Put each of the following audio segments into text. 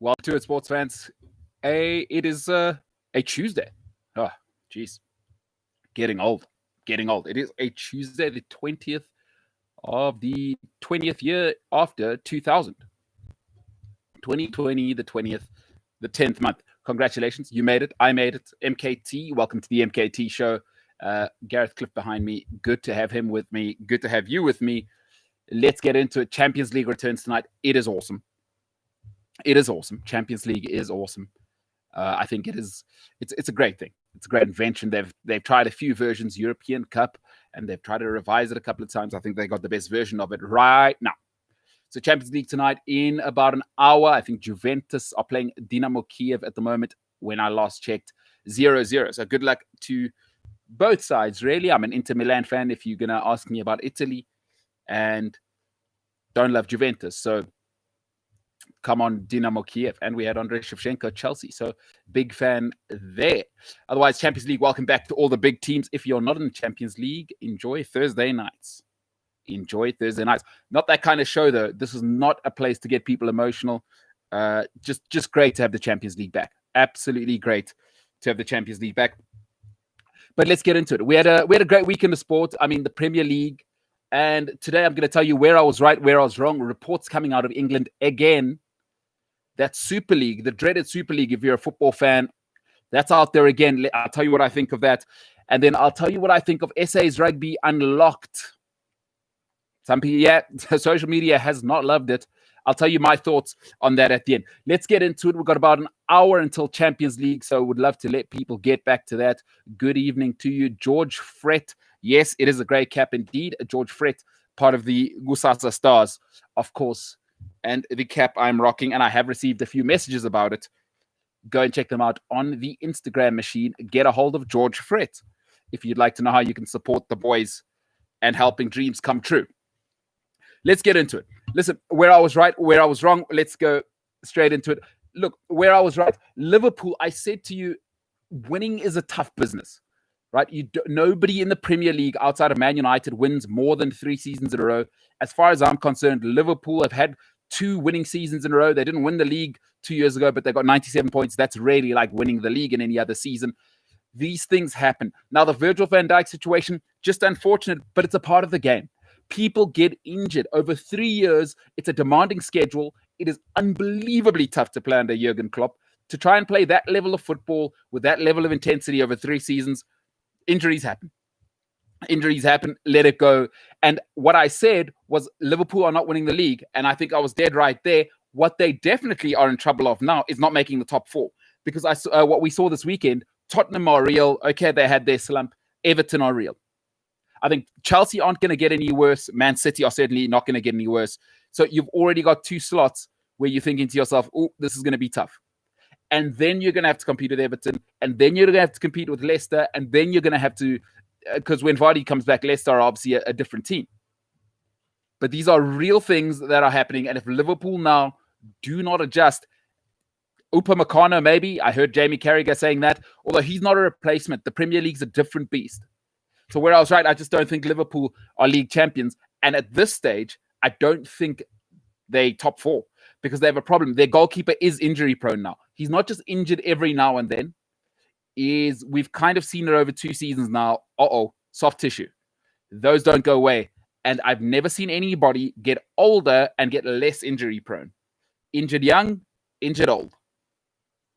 Welcome to it, sports fans. It is a Tuesday. Oh, jeez, getting old, getting old. It is a Tuesday, the 20th of the 20th year after 2000. 2020, the 20th, the 10th month. Congratulations, you made it. I made it. MKT, welcome to the MKT Show. Gareth Cliff behind me. Good to have him with me. Good to have you with me. Let's get into it. Champions League returns tonight. It is awesome. It is awesome. Champions League is awesome. I think it is. It's a great thing. It's a great invention. They've tried a few versions, European Cup, and they've tried to revise it a couple of times. I think they got the best version of it right now. So Champions League tonight in about an hour. I think Juventus are playing Dynamo Kiev at the moment. When I last checked, 0-0. So good luck to both sides. Really, I'm an Inter Milan fan. If you're gonna ask me about Italy, and don't love Juventus, so come on, Dynamo Kiev. And we had Andrei Shevchenko, Chelsea. So big fan there. Otherwise, Champions League, welcome back to all the big teams. If you're not in the Champions League, enjoy Thursday nights. Enjoy Thursday nights. Not that kind of show, though. This is not a place to get people emotional. Just great to have the Champions League back. Absolutely great to have the Champions League back. But let's get into it. We had a great weekend of sport. I mean, the Premier League. And today I'm going to tell you where I was right, where I was wrong. Reports coming out of England again. That Super League, the dreaded Super League, if you're a football fan, that's out there again. I'll tell you what I think of that. And then I'll tell you what I think of SA's Rugby Unlocked. Some people, social media has not loved it. I'll tell you my thoughts on that at the end. Let's get into it. We've got about an hour until Champions League, so would love to let people get back to that. Good evening to you, George Fret. Yes, it is a great cap indeed. George Fret, part of the Gusasa Stars, of course, and the cap I'm rocking, and I have received a few messages about it. Go and check them out on the Instagram machine. Get a hold of George Fret if you'd like to know how you can support the boys and helping dreams come true. Let's get into it. Listen, where I was right, where I was wrong, let's go straight into it. Look, where I was right, Liverpool, I said to you, winning is a tough business, right? Nobody in the Premier League outside of Man United wins more than 3 seasons in a row. As far as I'm concerned, Liverpool have had 2 winning seasons in a row. They didn't win the league 2 years ago, but they got 97 points. That's really like winning the league in any other season. These things happen. Now, the Virgil van Dijk situation, just unfortunate, but it's a part of the game. People get injured over 3 years. It's a demanding schedule. It is unbelievably tough to play under Jurgen Klopp. To try and play that level of football with that level of intensity over 3 seasons, injuries happen. Injuries happen. Let it go. And what I said was Liverpool are not winning the league. And I think I was dead right there. What they definitely are in trouble of now is not making the top 4. Because what we saw this weekend, Tottenham are real. Okay, they had their slump. Everton are real. I think Chelsea aren't going to get any worse. Man City are certainly not going to get any worse. So you've already got 2 slots where you're thinking to yourself, oh, this is going to be tough. And then you're going to have to compete with Everton. And then you're going to have to compete with Leicester. And then you're going to have to, because when Vardy comes back, Leicester are obviously a different team. But these are real things that are happening. And if Liverpool now do not adjust, Upamecano maybe, I heard Jamie Carragher saying that, although he's not a replacement. The Premier League's a different beast. So where I was right, I just don't think Liverpool are league champions. And at this stage, I don't think they top 4 because they have a problem. Their goalkeeper is injury prone now. He's not just injured every now and then. We've kind of seen it over 2 seasons now. Soft tissue. Those don't go away. And I've never seen anybody get older and get less injury prone. Injured young, injured old.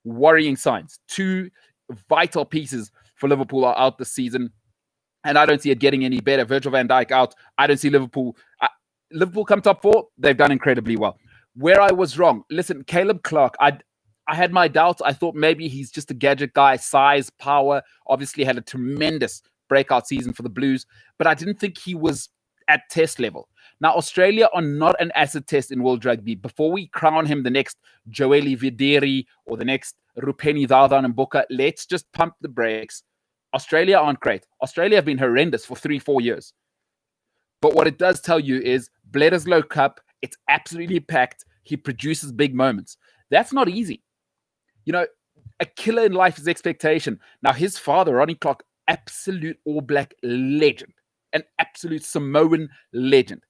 Worrying signs. 2 vital pieces for Liverpool are out this season. And I don't see it getting any better. Virgil van Dijk out. I don't see Liverpool. Liverpool come top 4. They've done incredibly well. Where I was wrong. Listen, Caleb Clark, I had my doubts. I thought maybe he's just a gadget guy. Size, power. Obviously had a tremendous breakout season for the Blues. But I didn't think he was at test level. Now, Australia are not an acid test in World Rugby. Before we crown him the next Joeli Videri or the next Rupeni Dardan and Booker, let's just pump the brakes. Australia aren't great. Australia have been horrendous for 3-4 years. But what it does tell you is Bledisloe Cup, it's absolutely packed. He produces big moments. That's not easy. You know, a killer in life is expectation. Now, his father, Ronnie Clark, absolute All Black legend. An absolute Samoan legend.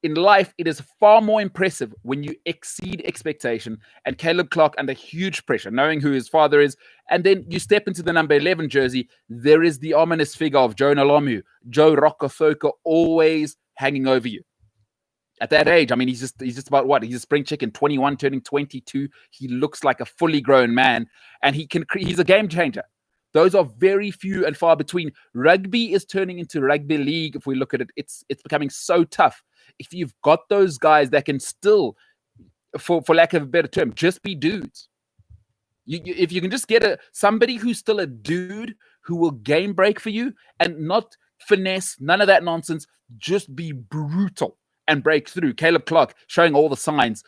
In life, it is far more impressive when you exceed expectation. And Caleb Clark, under huge pressure, knowing who his father is, and then you step into the number 11 jersey, there is the ominous figure of Joe Nalomu, Joe Rokafoko, always hanging over you. At that age, I mean, he's just about what? He's a spring chicken, 21, turning 22. He looks like a fully grown man, and he's a game changer. Those are very few and far between. Rugby is turning into rugby league. If we look at it, it's becoming so tough. If you've got those guys that can still, for lack of a better term, just be dudes. If you can just get somebody who's still a dude who will game break for you and not finesse, none of that nonsense, just be brutal and break through. Caleb Clark showing all the signs.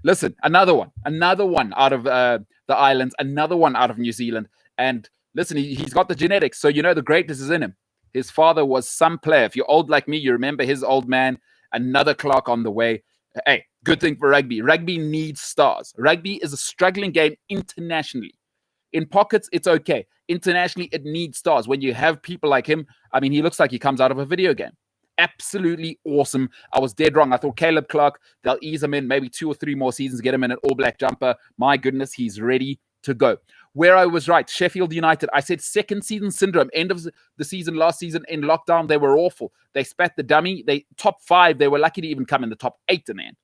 Listen, another one out of the islands, another one out of New Zealand. And listen, he's got the genetics, so you know the greatness is in him. His father was some player. If you're old like me, you remember his old man. Another Clark on the way. Hey, good thing for rugby. Rugby needs stars. Rugby is a struggling game internationally. In pockets, it's okay. Internationally, it needs stars. When you have people like him, I mean, he looks like he comes out of a video game. Absolutely awesome. I was dead wrong. I thought Caleb Clark, they'll ease him in maybe 2 or 3 more seasons, get him in an all-black jumper. My goodness, he's ready to go. Where I was right, Sheffield United, I said second season syndrome. End of the season, last season in lockdown, they were awful. They spat the dummy. They top 5. They were lucky to even come in the top 8 in the end.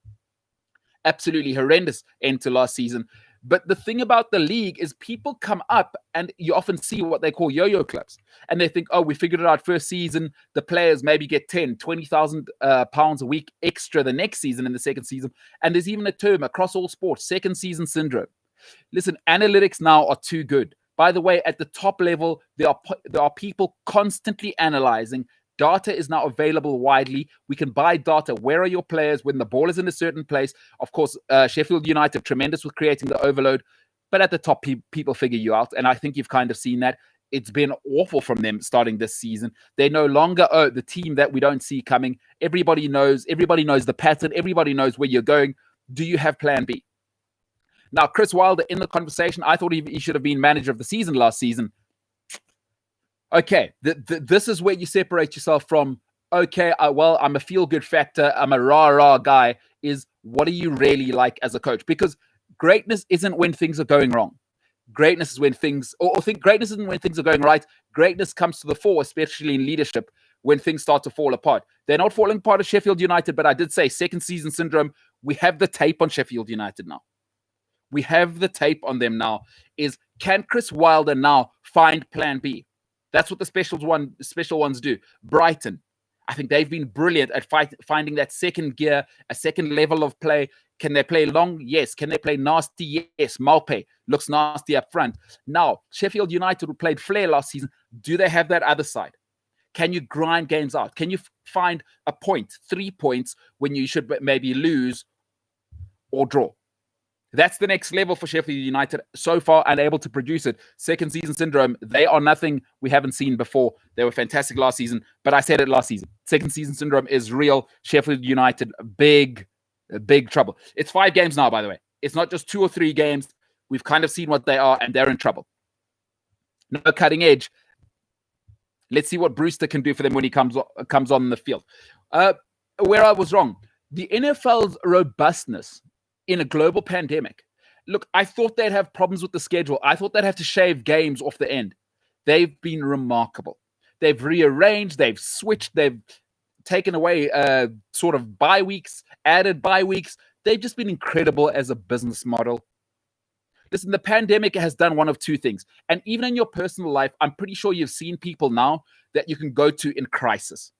Absolutely horrendous end to last season. But the thing about the league is people come up and you often see what they call yo-yo clubs. And they think, oh, we figured it out first season. The players maybe get 10, 20,000 pounds a week extra the next season in the second season. And there's even a term across all sports, second season syndrome. Listen, analytics now are too good. By the way, at the top level, there are people constantly analyzing. Data is now available widely. We can buy data. Where are your players when the ball is in a certain place? Of course, Sheffield United, tremendous with creating the overload. But at the top, people figure you out. And I think you've kind of seen that. It's been awful from them starting this season. They're no longer the team that we don't see coming. Everybody knows the pattern. Everybody knows where you're going. Do you have plan B? Now, Chris Wilder, in the conversation, I thought he should have been manager of the season last season. Okay, this is where you separate yourself from, okay, well, I'm a feel-good factor, I'm a rah-rah guy, is what are you really like as a coach? Because greatness isn't when things are going wrong. Greatness is when greatness isn't when things are going right. Greatness comes to the fore, especially in leadership, when things start to fall apart. They're not falling apart at Sheffield United, but I did say second season syndrome. We have the tape on Sheffield United now. We have the tape on them now. Can Chris Wilder now find plan B? That's what the special ones do. Brighton, I think they've been brilliant at finding that second gear, a second level of play. Can they play long? Yes. Can they play nasty? Yes. Malpe looks nasty up front. Now, Sheffield United, who played flair last season, do they have that other side? Can you grind games out? Can you find a point, 3 points, when you should maybe lose or draw? That's the next level for Sheffield United. So far, unable to produce it. Second season syndrome, they are nothing we haven't seen before. They were fantastic last season, but I said it last season. Second season syndrome is real. Sheffield United, big trouble. It's 5 games now, by the way. It's not just 2 or 3 games. We've kind of seen what they are, and they're in trouble. No cutting edge. Let's see what Brewster can do for them when he comes on the field. Where I was wrong, the NFL's robustness in a global pandemic. Look, I thought they'd have problems with the schedule. I thought they'd have to shave games off the end. They've been remarkable. They've rearranged, they've switched, they've taken away sort of bye weeks, added bye weeks. They've just been incredible as a business model. Listen, the pandemic has done one of 2 things. And even in your personal life, I'm pretty sure you've seen people now that you can go to in crisis,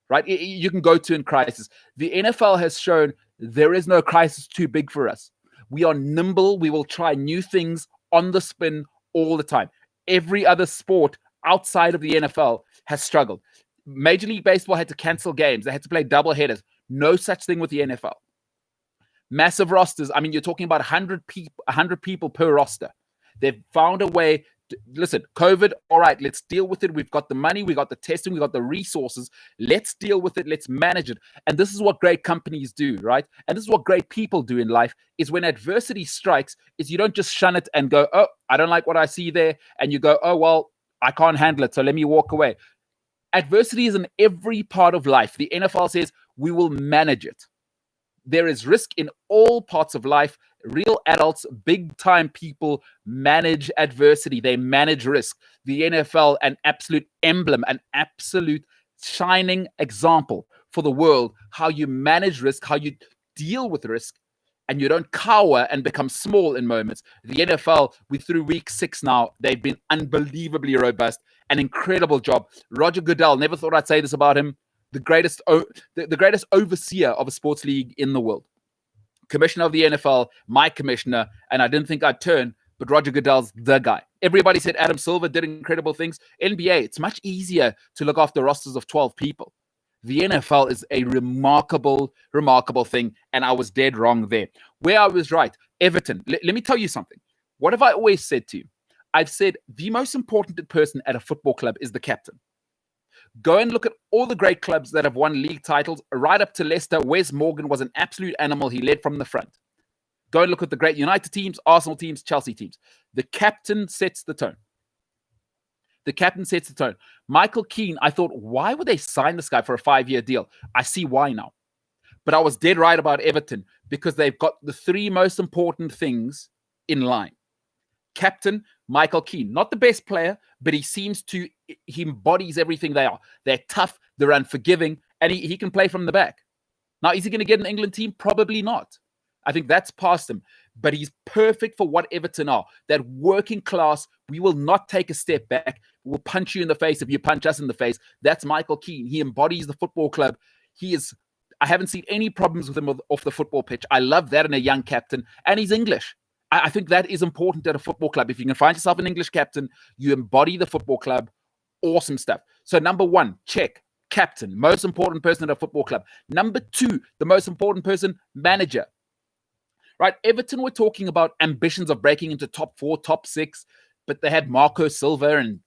right? You can go to in crisis. The NFL has shown there is no crisis too big for us. We are nimble. We will try new things on the spin all the time. Every other sport outside of the NFL has struggled. Major League Baseball had to cancel games. They had to play double headers. No such thing with the NFL. Massive rosters. I mean, you're talking about 100 people per roster. They've found a way. Listen, COVID, all right, let's deal with it. We've got the money, we got the testing, we got the resources. Let's deal with it. Let's manage it. And this is what great companies do, right? And this is what great people do in life, is when adversity strikes, is you don't just shun it and go, oh, I don't like what I see there. And you go, oh, well, I can't handle it, so let me walk away. Adversity is in every part of life. The NFL says We will manage it. There is risk in all parts of life. Real adults, big-time people manage adversity. They manage risk. The NFL, an absolute emblem, an absolute shining example for the world, how you manage risk, how you deal with risk, and you don't cower and become small in moments. The NFL, we're through week 6 now. They've been unbelievably robust. An incredible job. Roger Goodell, never thought I'd say this about him, the greatest overseer of a sports league in the world. Commissioner of the NFL, my commissioner, and I didn't think I'd turn, but Roger Goodell's the guy. Everybody said Adam Silver did incredible things. NBA, it's much easier to look after rosters of 12 people. The NFL is a remarkable, remarkable thing, and I was dead wrong there. Where I was right, Everton. Let me tell you something. What have I always said to you? I've said the most important person at a football club is the captain. Go and look at all the great clubs that have won league titles, right up to Leicester. Wes Morgan was an absolute animal. He led from the front. Go and look at the great United teams, Arsenal teams, Chelsea teams. The captain sets the tone. The captain sets the tone. Michael Keane, I thought, why would they sign this guy for a 5-year deal? I see why now. But I was dead right about Everton because they've got the 3 most important things in line. Captain, Michael Keane, not the best player, but he embodies everything they are. They're tough, they're unforgiving, and he can play from the back. Now, is he going to get an England team? Probably not. I think that's past him. But he's perfect for what Everton are. That working class, we will not take a step back. We'll punch you in the face if you punch us in the face. That's Michael Keane. He embodies the football club. I haven't seen any problems with him off the football pitch. I love that in a young captain. And he's English. I think that is important at a football club. If you can find yourself an English captain, you embody the football club. Awesome stuff. So number 1, check. Captain, most important person at a football club. Number 2, the most important person, manager. Right? Everton were talking about ambitions of breaking into top 4, top 6, but they had Marco Silva and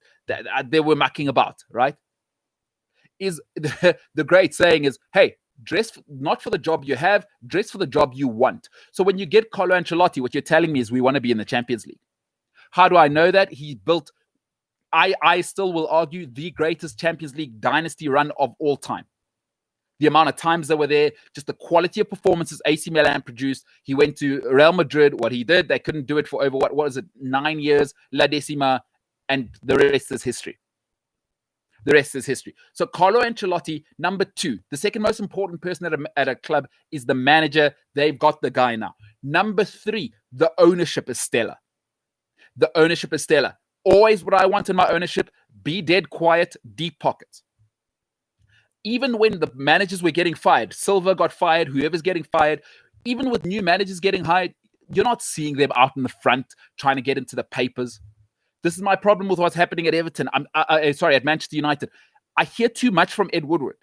they were mucking about, right? Is the great saying is, hey, dress not for the job you have, dress for the job you want. So when you get Carlo Ancelotti, what you're telling me is we want to be in the Champions League. How do I know that? He built, I still will argue, the greatest Champions League dynasty run of all time. The amount of times they were there, just the quality of performances AC Milan produced. He went to Real Madrid. What he did, they couldn't do it for over, what was it, 9 years, La Decima, and the rest is history. The rest is history. So Carlo Ancelotti, number 2, the second most important person at a club is the manager. They've got the guy now. Number 3, the ownership is stellar. The ownership is stellar. Always what I want in my ownership, be dead quiet, deep pockets. Even when the managers were getting fired, Silva got fired, whoever's getting fired, even with new managers getting hired, you're not seeing them out in the front trying to get into the papers. This is my problem with what's happening at Everton. At Manchester United. I hear too much from Ed Woodward.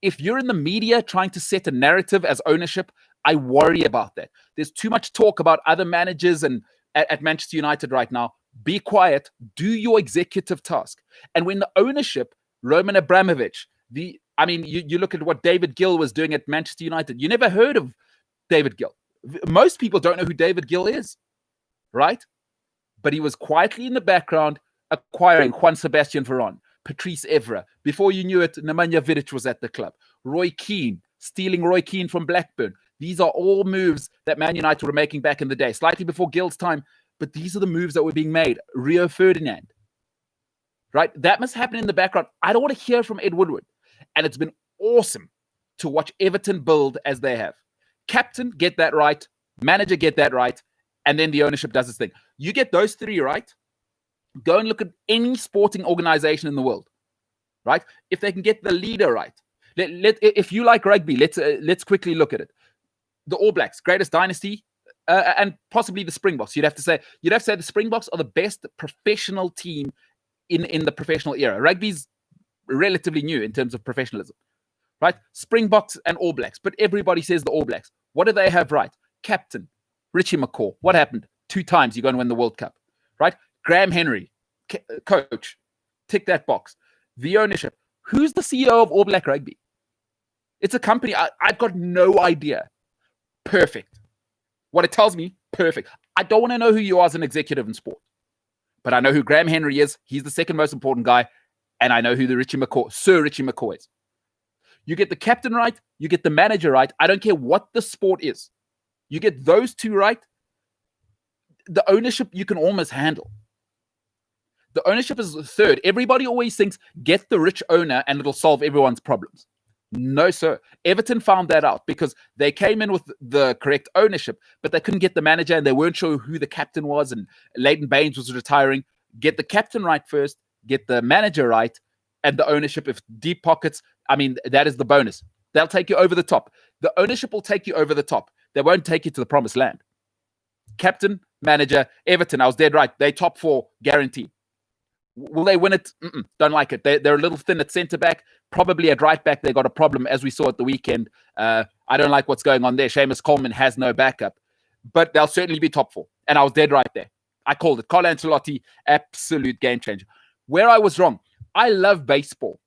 If you're in the media trying to set a narrative as ownership, I worry about that. There's too much talk about other managers and at Manchester United right now. Be quiet. Do your executive task. And when the ownership, Roman Abramovich, you look at what David Gill was doing at Manchester United. You never heard of David Gill. Most people don't know who David Gill is, right? But he was quietly in the background acquiring Juan Sebastian Veron, Patrice Evra. Before you knew it, Nemanja Vidic was at the club. Roy Keane, stealing Roy Keane from Blackburn. These are all moves that Man United were making back in the day, slightly before Gill's time, but these are the moves that were being made. Rio Ferdinand, right? That must happen in the background. I don't want to hear from Ed Woodward. And it's been awesome to watch Everton build as they have. Captain, get that right. Manager, get that right. And then the ownership does its thing. You get those 3 right, go and look at any sporting organization in the world, right? If they can get the leader right. If you like rugby, let's quickly look at it. The All Blacks, greatest dynasty, and possibly the Springboks. You'd have to say the Springboks are the best professional team in the professional era. Rugby's relatively new in terms of professionalism, right? Springboks and All Blacks, but everybody says the All Blacks. What do they have right? Captain, Richie McCaw. What happened? 2 times you're going to win the World Cup, right? Graham Henry, coach. Tick that box. The ownership. Who's the CEO of All Black Rugby? It's a company. I've got no idea. Perfect. What it tells me, perfect. I don't want to know who you are as an executive in sport, but I know who Graham Henry is. He's the second most important guy. And I know who Sir Richie McCaw is. You get the captain right, you get the manager right. I don't care what the sport is. You get those two right, the ownership you can almost handle. The ownership is third. Everybody always thinks get the rich owner and it'll solve everyone's problems. No, sir. Everton found that out because they came in with the correct ownership, but they couldn't get the manager and they weren't sure who the captain was, and Leighton Baines was retiring. Get the captain right first, get the manager right, and the ownership, if deep pockets, I mean, that is the bonus. They'll take you over the top. The ownership will take you over the top. They won't take you to the promised land. Captain, manager, Everton, I was dead right. They top four, guaranteed. Will they win it? Don't like it. They're a little thin at centre-back. Probably at right-back, they got a problem, as we saw at the weekend. I don't like what's going on there. Seamus Coleman has no backup. But they'll certainly be top four. And I was dead right there. I called it. Carlo Ancelotti, absolute game changer. Where I was wrong, I love baseball.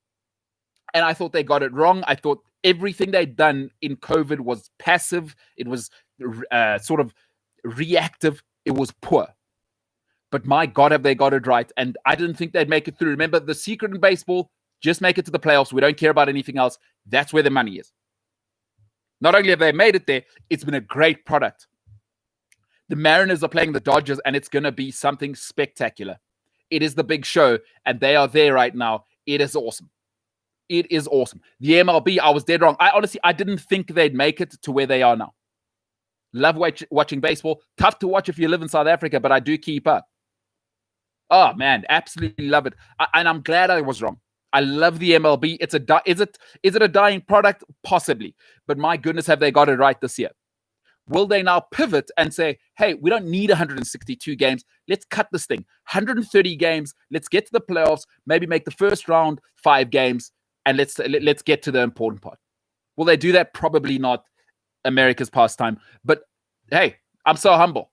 And I thought they got it wrong. I thought everything they'd done in COVID was passive. It was sort of reactive. It was poor. But my God, have they got it right. And I didn't think they'd make it through. Remember, the secret in baseball, just make it to the playoffs. We don't care about anything else. That's where the money is. Not only have they made it there, it's been a great product. The Mariners are playing the Dodgers, and it's going to be something spectacular. It is the big show, and they are there right now. It is awesome. It is awesome. The MLB, I was dead wrong. I didn't think they'd make it to where they are now. Love watching baseball. Tough to watch if you live in South Africa, but I do keep up. Oh, man, absolutely love it. And I'm glad I was wrong. I love the MLB. Is it a dying product? Possibly. But my goodness, have they got it right this year? Will they now pivot and say, hey, we don't need 162 games. Let's cut this thing. 130 games. Let's get to the playoffs. Maybe make the first round 5 games. And let's get to the important part. Will they do that? Probably not. America's pastime. But hey, I'm so humble.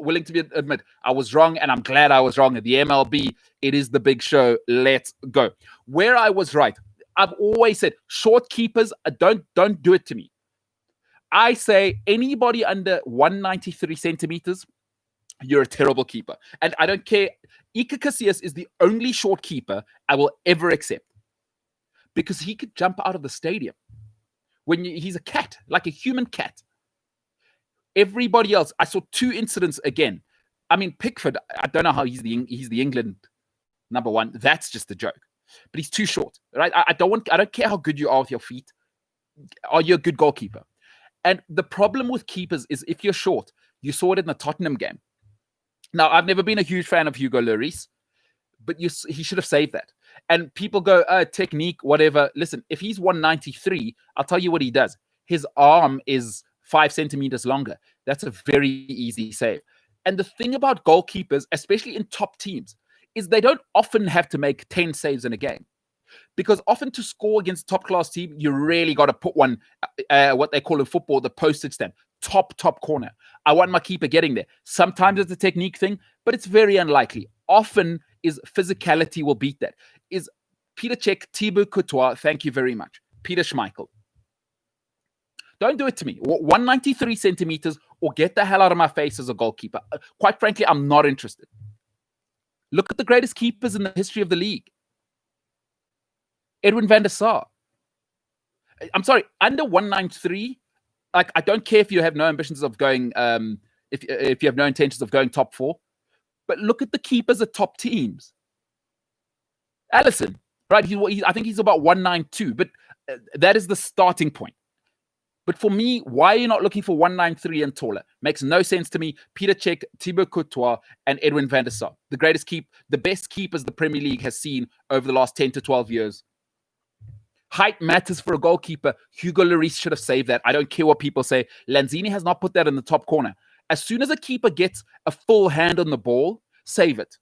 Willing to admit I was wrong, and I'm glad I was wrong. At the MLB, it is the big show. Let's go. Where I was right, I've always said short keepers, don't do it to me. I say anybody under 193 centimeters, you're a terrible keeper. And I don't care. Iker Casillas is the only short keeper I will ever accept because he could jump out of the stadium. He's a cat, like a human cat. Everybody else, I saw 2 incidents again. I mean, Pickford, I don't know how he's the England number 1. That's just a joke. But he's too short, right? I don't care how good you are with your feet. Are you a good goalkeeper? And the problem with keepers is if you're short, you saw it in the Tottenham game. Now, I've never been a huge fan of Hugo Lloris, but he should have saved that. And people go, technique, whatever. Listen, if he's 193, I'll tell you what he does. His arm is 5 centimeters longer. That's a very easy save. And the thing about goalkeepers, especially in top teams, is they don't often have to make 10 saves in a game. Because often to score against a top-class team, you really got to put one, what they call in football, the postage stamp, top corner. I want my keeper getting there. Sometimes it's a technique thing, but it's very unlikely. Often is physicality will beat that. Is Peter Cech, Thibaut Courtois, thank you very much. Peter Schmeichel. Don't do it to me. 193 centimeters or get the hell out of my face as a goalkeeper. Quite frankly, I'm not interested. Look at the greatest keepers in the history of the league. Edwin van der Sar. I'm sorry, under 193, like I don't care if you have no ambitions of going, if you have no intentions of going top 4, but look at the keepers at top teams. Alisson, right? I think he's about 192, but that is the starting point. But for me, why are you not looking for 193 and taller? Makes no sense to me. Peter Cech, Thibaut Courtois, and Edwin van der Sar. The best keepers the Premier League has seen over the last 10 to 12 years. Height matters for a goalkeeper. Hugo Lloris should have saved that. I don't care what people say. Lanzini has not put that in the top corner. As soon as a keeper gets a full hand on the ball, save it.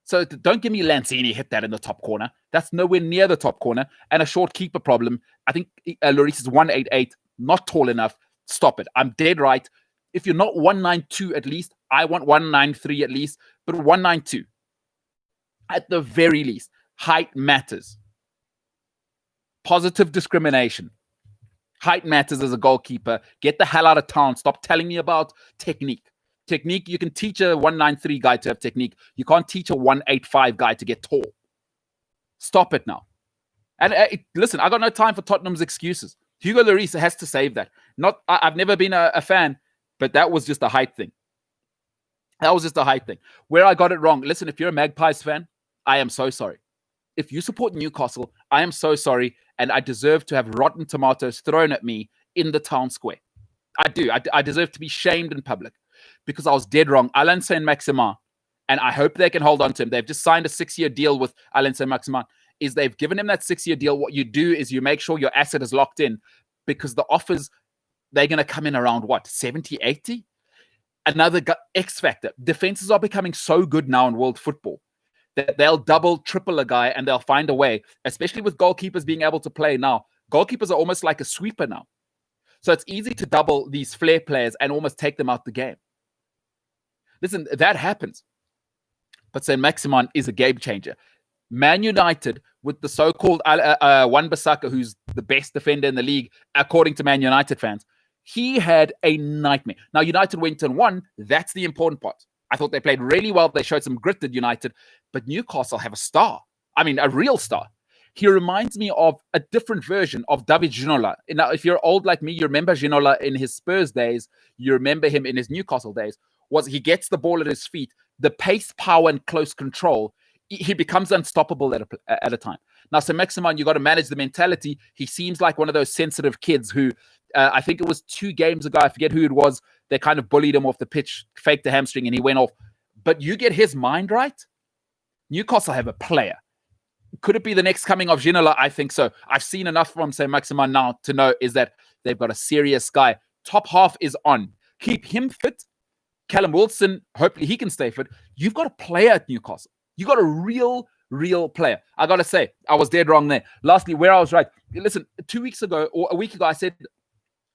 So don't give me Lanzini hit that in the top corner. That's nowhere near the top corner. And a short keeper problem. I think Lloris is 188, not tall enough. Stop it. I'm dead right. If you're not 192 at least, I want 193 at least, but 192. At the very least, height matters. Positive discrimination. Height matters as a goalkeeper. Get the hell out of town. Stop telling me about technique. Technique, you can teach a 193 guy to have technique. You can't teach a 185 guy to get tall. Stop it now. And listen, I got no time for Tottenham's excuses. Hugo Lloris has to save that. I've never been a fan, but that was just a height thing. That was just a height thing. Where I got it wrong, listen, if you're a Magpies fan, I am so sorry. If you support Newcastle, I am so sorry, and I deserve to have rotten tomatoes thrown at me in the town square. I do. I deserve to be shamed in public because I was dead wrong. Alain Saint-Maximin, and I hope they can hold on to him. They've just signed a 6-year deal with Alain Saint-Maximin. They've given him that 6-year deal. What you do is you make sure your asset is locked in because the offers, they're going to come in around what, 70, 80? Another X factor. Defenses are becoming so good now in world football that they'll double, triple a guy and they'll find a way, especially with goalkeepers being able to play now. Goalkeepers are almost like a sweeper now. So it's easy to double these flair players and almost take them out the game. Listen, that happens. But Saint-Maximin is a game changer. Man United, with the so-called Wan-Bissaka, who's the best defender in the league, according to Man United fans, he had a nightmare. Now, United went and won. That's the important part. I thought they played really well. They showed some grit at United. But Newcastle have a star. I mean, a real star. He reminds me of a different version of David Ginola. Now, if you're old like me, you remember Ginola in his Spurs days. You remember him in his Newcastle days. He gets the ball at his feet. The pace, power, and close control. He becomes unstoppable at a time. Now, Saint-Maximin, you got to manage the mentality. He seems like one of those sensitive kids who, I think it was 2 games ago, I forget who it was, they kind of bullied him off the pitch, faked a hamstring, and he went off. But you get his mind right, Newcastle have a player. Could it be the next coming of Ginola? I think so. I've seen enough from Saint-Maximin now to know is that they've got a serious guy. Top half is on. Keep him fit. Callum Wilson, hopefully he can stay fit. You've got a player at Newcastle. You got a real player. I got to say, I was dead wrong there. Lastly, where I was right. Listen, 2 weeks ago or a week ago, I said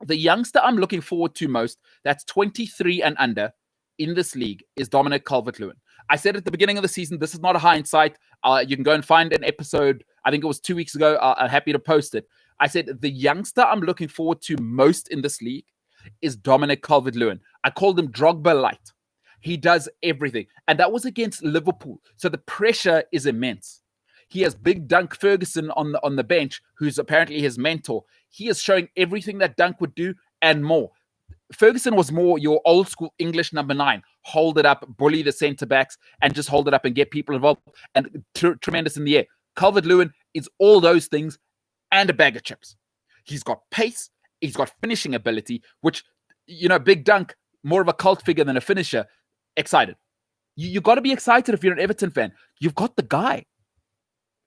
the youngster I'm looking forward to most, that's 23 and under in this league, is Dominic Calvert-Lewin. I said at the beginning of the season, this is not a hindsight. You can go and find an episode. I think it was 2 weeks ago. I'm happy to post it. I said the youngster I'm looking forward to most in this league is Dominic Calvert-Lewin. I called him Drogba light. He does everything. And that was against Liverpool. So the pressure is immense. He has big Dunk Ferguson on the bench, who's apparently his mentor. He is showing everything that Dunk would do and more. Ferguson was more your old school English number 9. Hold it up, bully the centre backs, and just hold it up and get people involved. And tremendous in the air. Calvert-Lewin is all those things and a bag of chips. He's got pace. He's got finishing ability, which, Big Dunk, more of a cult figure than a finisher. Excited. You got to be excited if you're an Everton fan. You've got the guy.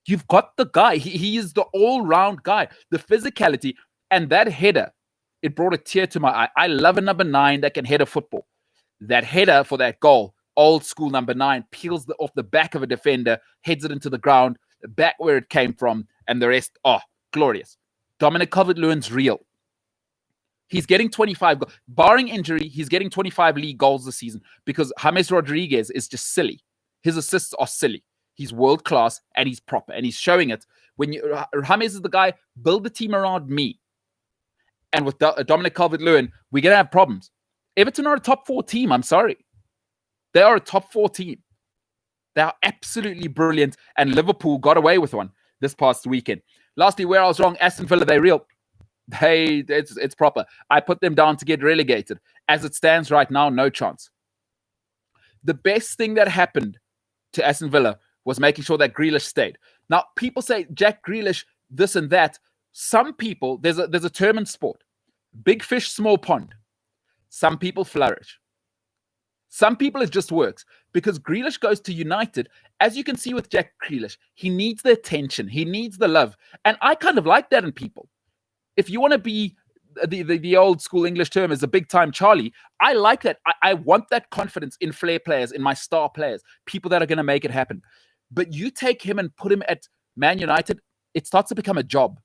You've got the guy. He is the all-round guy. The physicality and that header, it brought a tear to my eye. I love a number 9 that can head a football. That header for that goal, old school number 9, peels off the back of a defender, heads it into the ground, back where it came from, and the rest, glorious. Dominic Calvert-Lewin's real. He's getting 25 goals. Barring injury, he's getting 25 league goals this season because James Rodriguez is just silly. His assists are silly. He's world-class and he's proper and he's showing it. When James is the guy, build the team around me. And with Dominic Calvert-Lewin, we're going to have problems. Everton are a top 4 team. I'm sorry. They are a top 4 team. They are absolutely brilliant. And Liverpool got away with one this past weekend. Lastly, where I was wrong, Aston Villa, they're real. It's proper. I put them down to get relegated. As it stands right now, no chance. The best thing that happened to Aston Villa was making sure that Grealish stayed. Now, people say, Jack Grealish, this and that. Some people, there's a term in sport. Big fish, small pond. Some people flourish. Some people it just works. Because Grealish goes to United, as you can see with Jack Grealish, he needs the attention. He needs the love. And I kind of like that in people. If you want to be, the old school English term is a big time Charlie, I like that. I want that confidence in flair players, in my star players, people that are going to make it happen. But you take him and put him at Man United, it starts to become a job.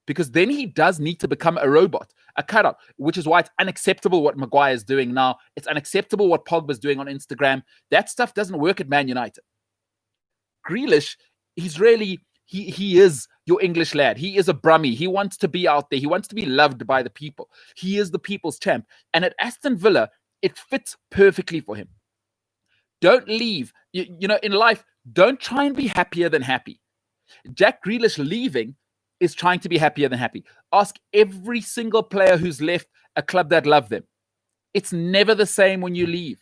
Because then he does need to become a robot, a cutout, which is why it's unacceptable what Maguire is doing now. It's unacceptable what Pogba's doing on Instagram. That stuff doesn't work at Man United. Grealish, he's really, he is your English lad. He is a Brummie. He wants to be out there. He wants to be loved by the people. He is the people's champ. And at Aston Villa, it fits perfectly for him. Don't leave. In life, don't try and be happier than happy. Jack Grealish leaving is trying to be happier than happy. Ask every single player who's left a club that loved them. It's never the same when you leave.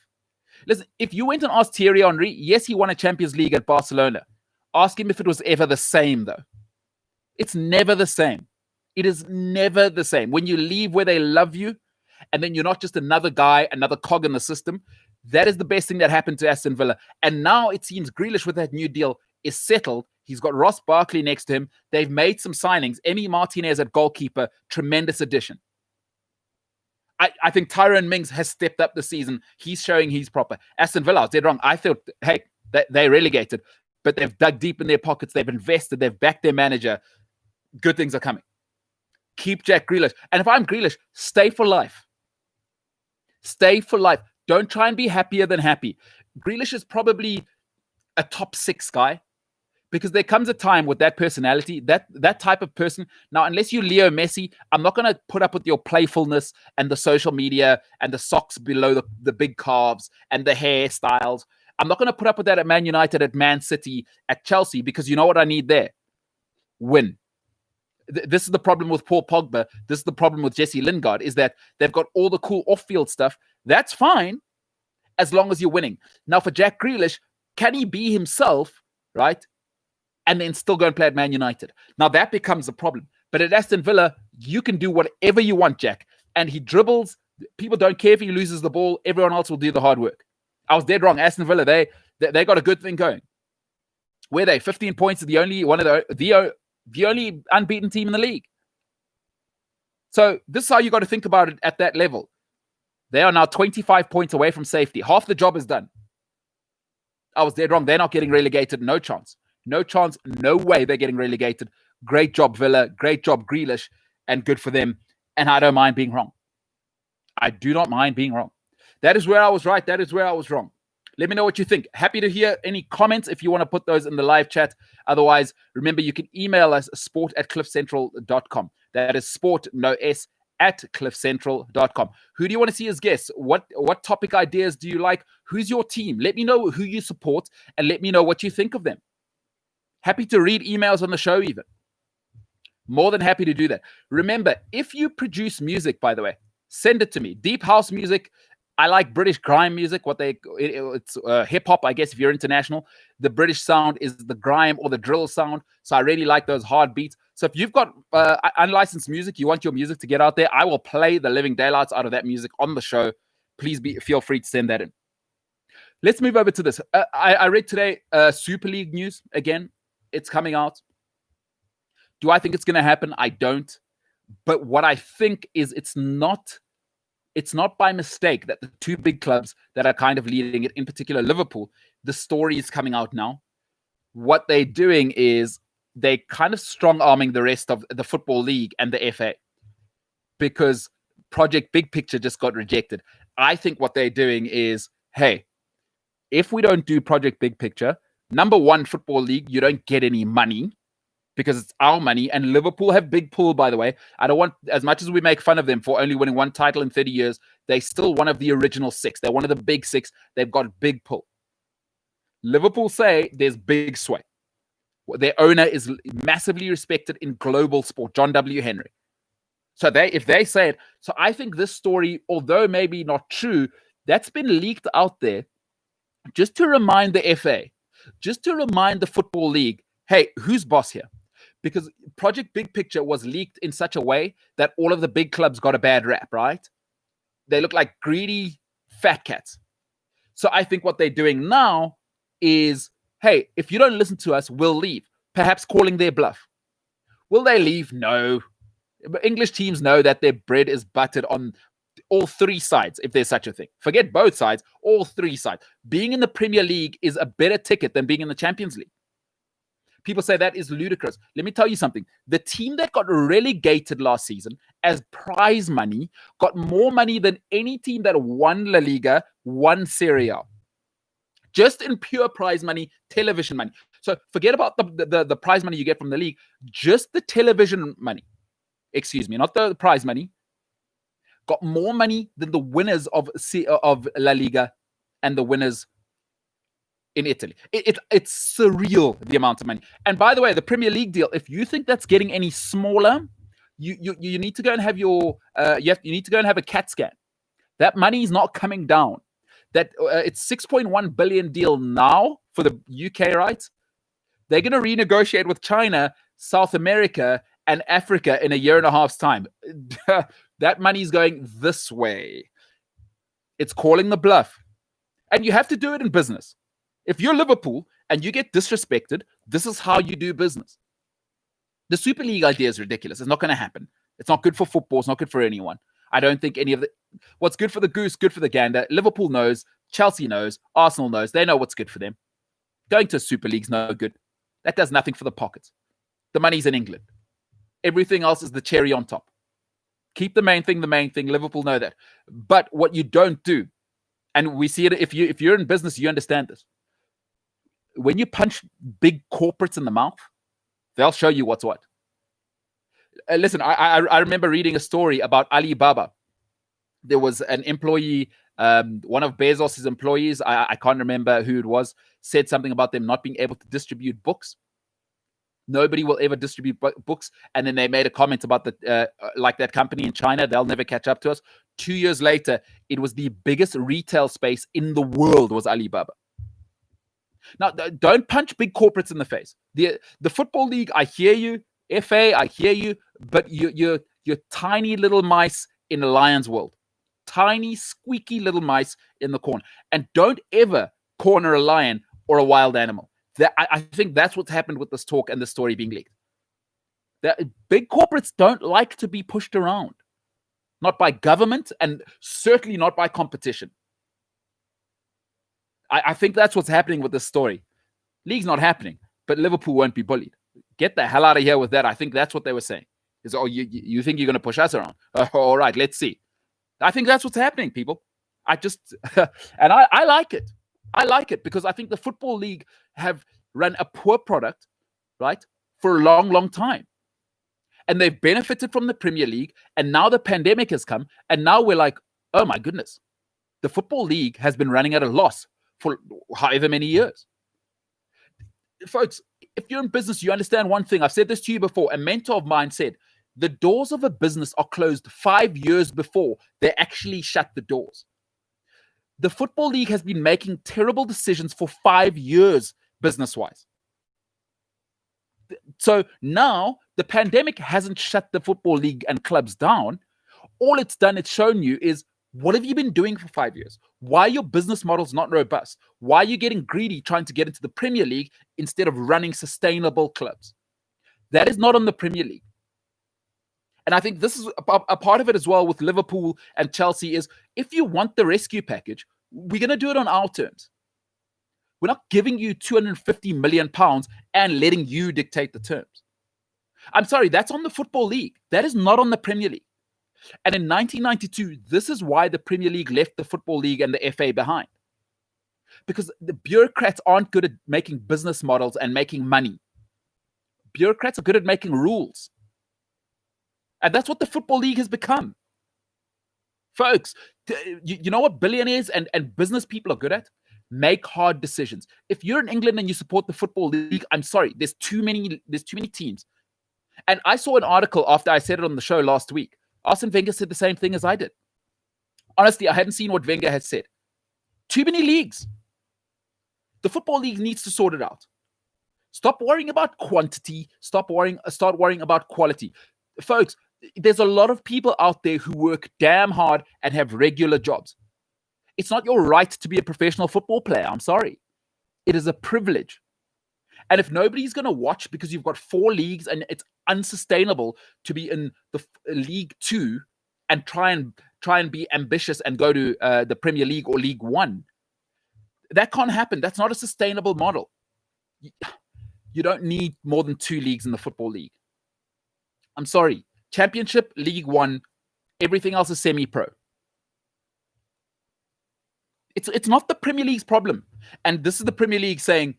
Listen, if you went and asked Thierry Henry, yes, he won a Champions League at Barcelona. Ask him if it was ever the same, though. It's never the same. It is never the same. When you leave where they love you, and then you're not just another guy, another cog in the system, that is the best thing that happened to Aston Villa. And now it seems Grealish with that new deal is settled. He's got Ross Barkley next to him. They've made some signings. Emi Martinez at goalkeeper, tremendous addition. I think Tyrone Mings has stepped up this season. He's showing he's proper. Aston Villa, I was dead wrong. I thought, hey, they're relegated, but they've dug deep in their pockets. They've invested. They've backed their manager. Good things are coming. Keep Jack Grealish. And if I'm Grealish, stay for life. Stay for life. Don't try and be happier than happy. Grealish is probably a top 6 guy, because there comes a time with that personality, that type of person. Now, unless you're Leo Messi, I'm not going to put up with your playfulness and the social media and the socks below the big calves and the hairstyles. I'm not going to put up with that at Man United, at Man City, at Chelsea, because you know what I need there? Win. This is the problem with Paul Pogba. This is the problem with Jesse Lingard, is that they've got all the cool off-field stuff. That's fine, as long as you're winning. Now, for Jack Grealish, can he be himself, right? And then still go and play at Man United. Now, that becomes a problem. But at Aston Villa, you can do whatever you want, Jack. And he dribbles. People don't care if he loses the ball. Everyone else will do the hard work. I was dead wrong. Aston Villa, they got a good thing going. Where they 15 points, the only unbeaten team in the league. So this is how you got to think about it at that level. They are now 25 points away from safety. Half the job is done. I was dead wrong. They're not getting relegated. No chance. No chance. No way they're getting relegated. Great job, Villa. Great job, Grealish. And good for them. And I don't mind being wrong. I do not mind being wrong. That is where I was right. That is where I was wrong. Let me know what you think. Happy to hear any comments if you want to put those in the live chat. Otherwise, remember, you can email us sport@cliffcentral.com. That is sport, no S, @cliffcentral.com. Who do you want to see as guests? What topic ideas do you like? Who's your team? Let me know who you support and let me know what you think of them. Happy to read emails on the show even. More than happy to do that. Remember, if you produce music, by the way, send it to me. Deep house music. I like British grime music. It's hip hop, I guess, if you're international. The British sound is the grime or the drill sound. So I really like those hard beats. So if you've got unlicensed music, you want your music to get out there, I will play the living daylights out of that music on the show. Please feel free to send that in. Let's move over to this. I read today Super League news again. It's coming out. Do I think it's going to happen? I don't. But what I think is it's not by mistake that the two big clubs that are kind of leading it, in particular Liverpool, the story is coming out now. What they're doing is they're kind of strong-arming the rest of the Football League and the FA, because Project Big Picture just got rejected. I think what they're doing is, hey, if we don't do Project Big Picture, number one, Football League, you don't get any money because it's our money. And Liverpool have big pull, by the way. I don't want, as much as we make fun of them for only winning one title in 30 years, they're still one of the original 6. They're one of the big 6. They've got big pull. Liverpool say there's big sway. Their owner is massively respected in global sport, John W. Henry. So if they say it, so I think this story, although maybe not true, that's been leaked out there just to remind the FA, just to remind the Football League, hey, who's boss here? Because Project Big Picture was leaked in such a way that all of the big clubs got a bad rap, right? They look like greedy fat cats. So I think what they're doing now is, hey, if you don't listen to us, we'll leave. Perhaps calling their bluff. Will they leave? No. But English teams know that their bread is buttered on all 3 sides, if there's such a thing. Forget both sides, all 3 sides. Being in the Premier League is a better ticket than being in the Champions League. People say that is ludicrous. Let me tell you something. The team that got relegated last season as prize money got more money than any team that won La Liga, won Serie A. Just in pure prize money, television money. So forget about the prize money you get from the league. Just the television money. Excuse me, not the prize money. Got more money than the winners of La Liga and the winners in Italy. It's surreal, the amount of money. And by the way, the Premier League deal, if you think that's getting any smaller, you need to go and have your you need to go and have a CAT scan. That money is not coming down. That it's 6.1 billion deal now for the UK rights. They're going to renegotiate with China, South America, and Africa in a year and a half's time. That money is going this way. It's calling the bluff. And you have to do it in business. If you're Liverpool and you get disrespected, this is how you do business. The Super League idea is ridiculous. It's not going to happen. It's not good for football. It's not good for anyone. I don't think any of the... What's good for the goose, good for the gander. Liverpool knows. Chelsea knows. Arsenal knows. They know what's good for them. Going to Super League's no good. That does nothing for the pockets. The money's in England. Everything else is the cherry on top. Keep the main thing the main thing. Liverpool know that. But what you don't do, and we see it, if you're in business, you understand this. When you punch big corporates in the mouth, they'll show you what's what. Listen, I remember reading a story about Alibaba. There was an employee, one of Bezos' employees, I can't remember who it was, said something about them not being able to distribute books. Nobody will ever distribute books. And then they made a comment about like that company in China, they'll never catch up to us. 2 years later, it was the biggest retail space in the world was Alibaba. Now, don't punch big corporates in the face. The Football League, I hear you. FA, I hear you. But you're tiny little mice in a lion's world. Tiny, squeaky little mice in the corner. And don't ever corner a lion or a wild animal. I think that's what's happened with this talk and the story being leaked. Big corporates don't like to be pushed around. Not by government and certainly not by competition. I think that's what's happening with this story. League's not happening, but Liverpool won't be bullied. Get the hell out of here with that. I think that's what they were saying. Is, oh, you think you're going to push us around? All right, let's see. I think that's what's happening, people. And I like it. I like it because I think the Football League have run a poor product, right, for a long, long time. And they've benefited from the Premier League. And now the pandemic has come. And now we're like, oh, my goodness. The Football League has been running at a loss for however many years. Folks, if you're in business, you understand one thing. I've said this to you before. A mentor of mine said, the doors of a business are closed 5 years before they actually shut the doors. The Football League has been making terrible decisions for 5 years, business-wise. So now the pandemic hasn't shut the Football League and clubs down. All it's done, it's shown you is, what have you been doing for 5 years? Why are your business models not robust? Why are you getting greedy trying to get into the Premier League instead of running sustainable clubs? That is not on the Premier League. And I think this is a part of it as well with Liverpool and Chelsea is, if you want the rescue package, we're going to do it on our terms. We're not giving you £250 million and letting you dictate the terms. I'm sorry, that's on the Football League. That is not on the Premier League. And in 1992, this is why the Premier League left the Football League and the FA behind. Because the bureaucrats aren't good at making business models and making money. Bureaucrats are good at making rules. And that's what the Football League has become. Folks, you know what billionaires and business people are good at? Make hard decisions. If you're in England and you support the Football League, I'm sorry, there's too many teams. And I saw an article after I said it on the show last week. Arsene Wenger said the same thing as I did. Honestly, I hadn't seen what Wenger had said. Too many leagues. The Football League needs to sort it out. Stop worrying about quantity. Start worrying about quality. Folks, there's a lot of people out there who work damn hard and have regular jobs. It's not your right to be a professional football player. I'm sorry. It is a privilege. And if nobody's going to watch because you've got 4 leagues and it's unsustainable to be in the League 2 and try and be ambitious and go to the Premier League or League 1, that can't happen. That's not a sustainable model. You don't need more than 2 leagues in the Football League. I'm sorry. Championship, League 1, everything else is semi-pro. It's not the Premier League's problem. And this is the Premier League saying,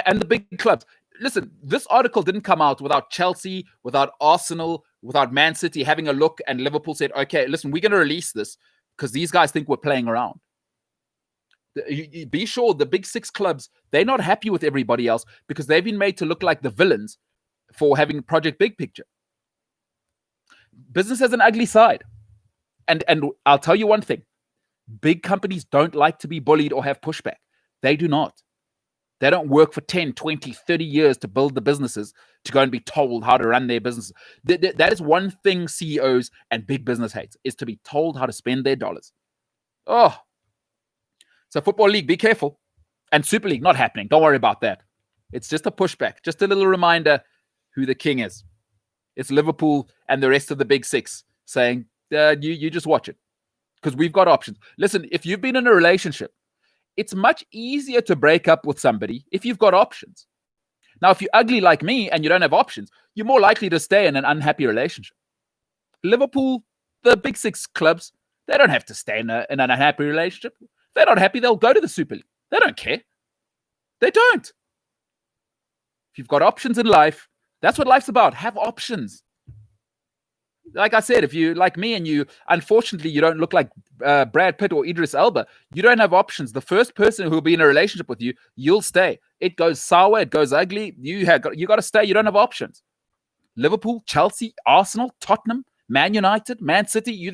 and the big clubs, listen, this article didn't come out without Chelsea, without Arsenal, without Man City having a look, and Liverpool said, okay, listen, we're going to release this because these guys think we're playing around. Be sure the big six clubs, they're not happy with everybody else because they've been made to look like the villains for having Project Big Picture. Business has an ugly side. And I'll tell you one thing. Big companies don't like to be bullied or have pushback. They do not. They don't work for 10, 20, 30 years to build the businesses to go and be told how to run their business. That is one thing CEOs and big business hates, is to be told how to spend their dollars. Oh, so Football League, be careful. And Super League, not happening. Don't worry about that. It's just a pushback. Just a little reminder who the king is. It's Liverpool and the rest of the big six saying, you just watch it. Because we've got options. Listen, if you've been in a relationship, it's much easier to break up with somebody if you've got options. Now, if you're ugly like me and you don't have options, you're more likely to stay in an unhappy relationship. Liverpool, the big six clubs, they don't have to stay in an unhappy relationship. If they're not happy, they'll go to the Super League. They don't care. They don't. If you've got options in life, that's what life's about. Have options. Like I said, if you like me and you, unfortunately, you don't look like Brad Pitt or Idris Elba, you don't have options. The first person who will be in a relationship with you, you'll stay. It goes sour, it goes ugly. You got to stay. You don't have options. Liverpool, Chelsea, Arsenal, Tottenham, Man United, Man City. You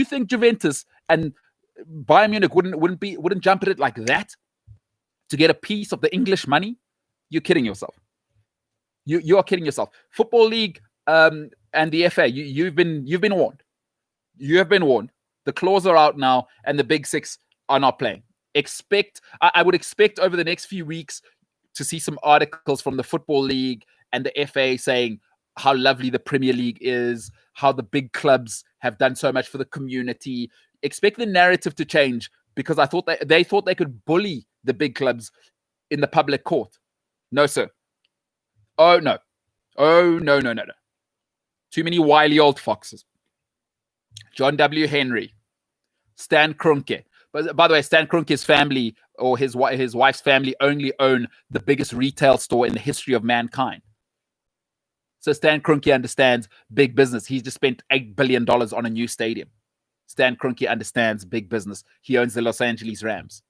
think Juventus and Bayern Munich wouldn't jump at it like that to get a piece of the English money? You're kidding yourself. You are kidding yourself. Football League and the FA, you've been warned. You have been warned. The claws are out now, and the big six are not playing. I would expect over the next few weeks to see some articles from the Football League and the FA saying how lovely the Premier League is, how the big clubs have done so much for the community. Expect the narrative to change, because I thought they thought they could bully the big clubs in the public court. No, sir. Oh, no. No. Too many wily old foxes. John W. Henry, Stan Kroenke. But by the way, Stan Kroenke's family, or his wife's family, only own the biggest retail store in the history of mankind. So Stan Kroenke understands big business. He's just spent $8 billion on a new stadium. Stan Kroenke understands big business. He owns the Los Angeles Rams.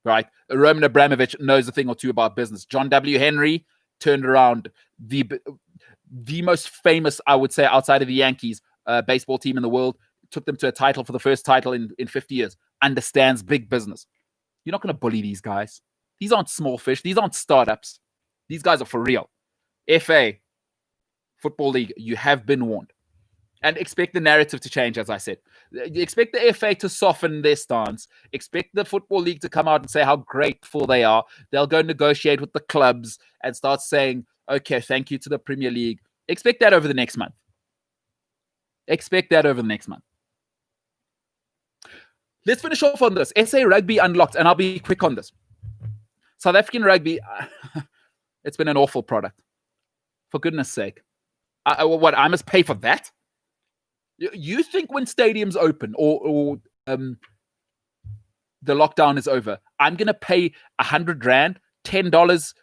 Right? Roman Abramovich knows a thing or two about business. John W. Henry turned around the most famous, I would say, outside of the Yankees, baseball team in the world, took them to a title for the first title in 50 years, understands big business. You're not going to bully these guys. These aren't small fish. These aren't startups. These guys are for real. FA, Football League, you have been warned. And expect the narrative to change, as I said. Expect the FA to soften their stance. Expect the Football League to come out and say how grateful they are. They'll go negotiate with the clubs and start saying, okay, thank you to the Premier League. Expect that over the next month. Let's finish off on this. SA Rugby unlocked, and I'll be quick on this. South African rugby, it's been an awful product. For goodness sake. I must pay for that? You think when stadiums open or the lockdown is over, I'm going to pay 100 Rand, $10,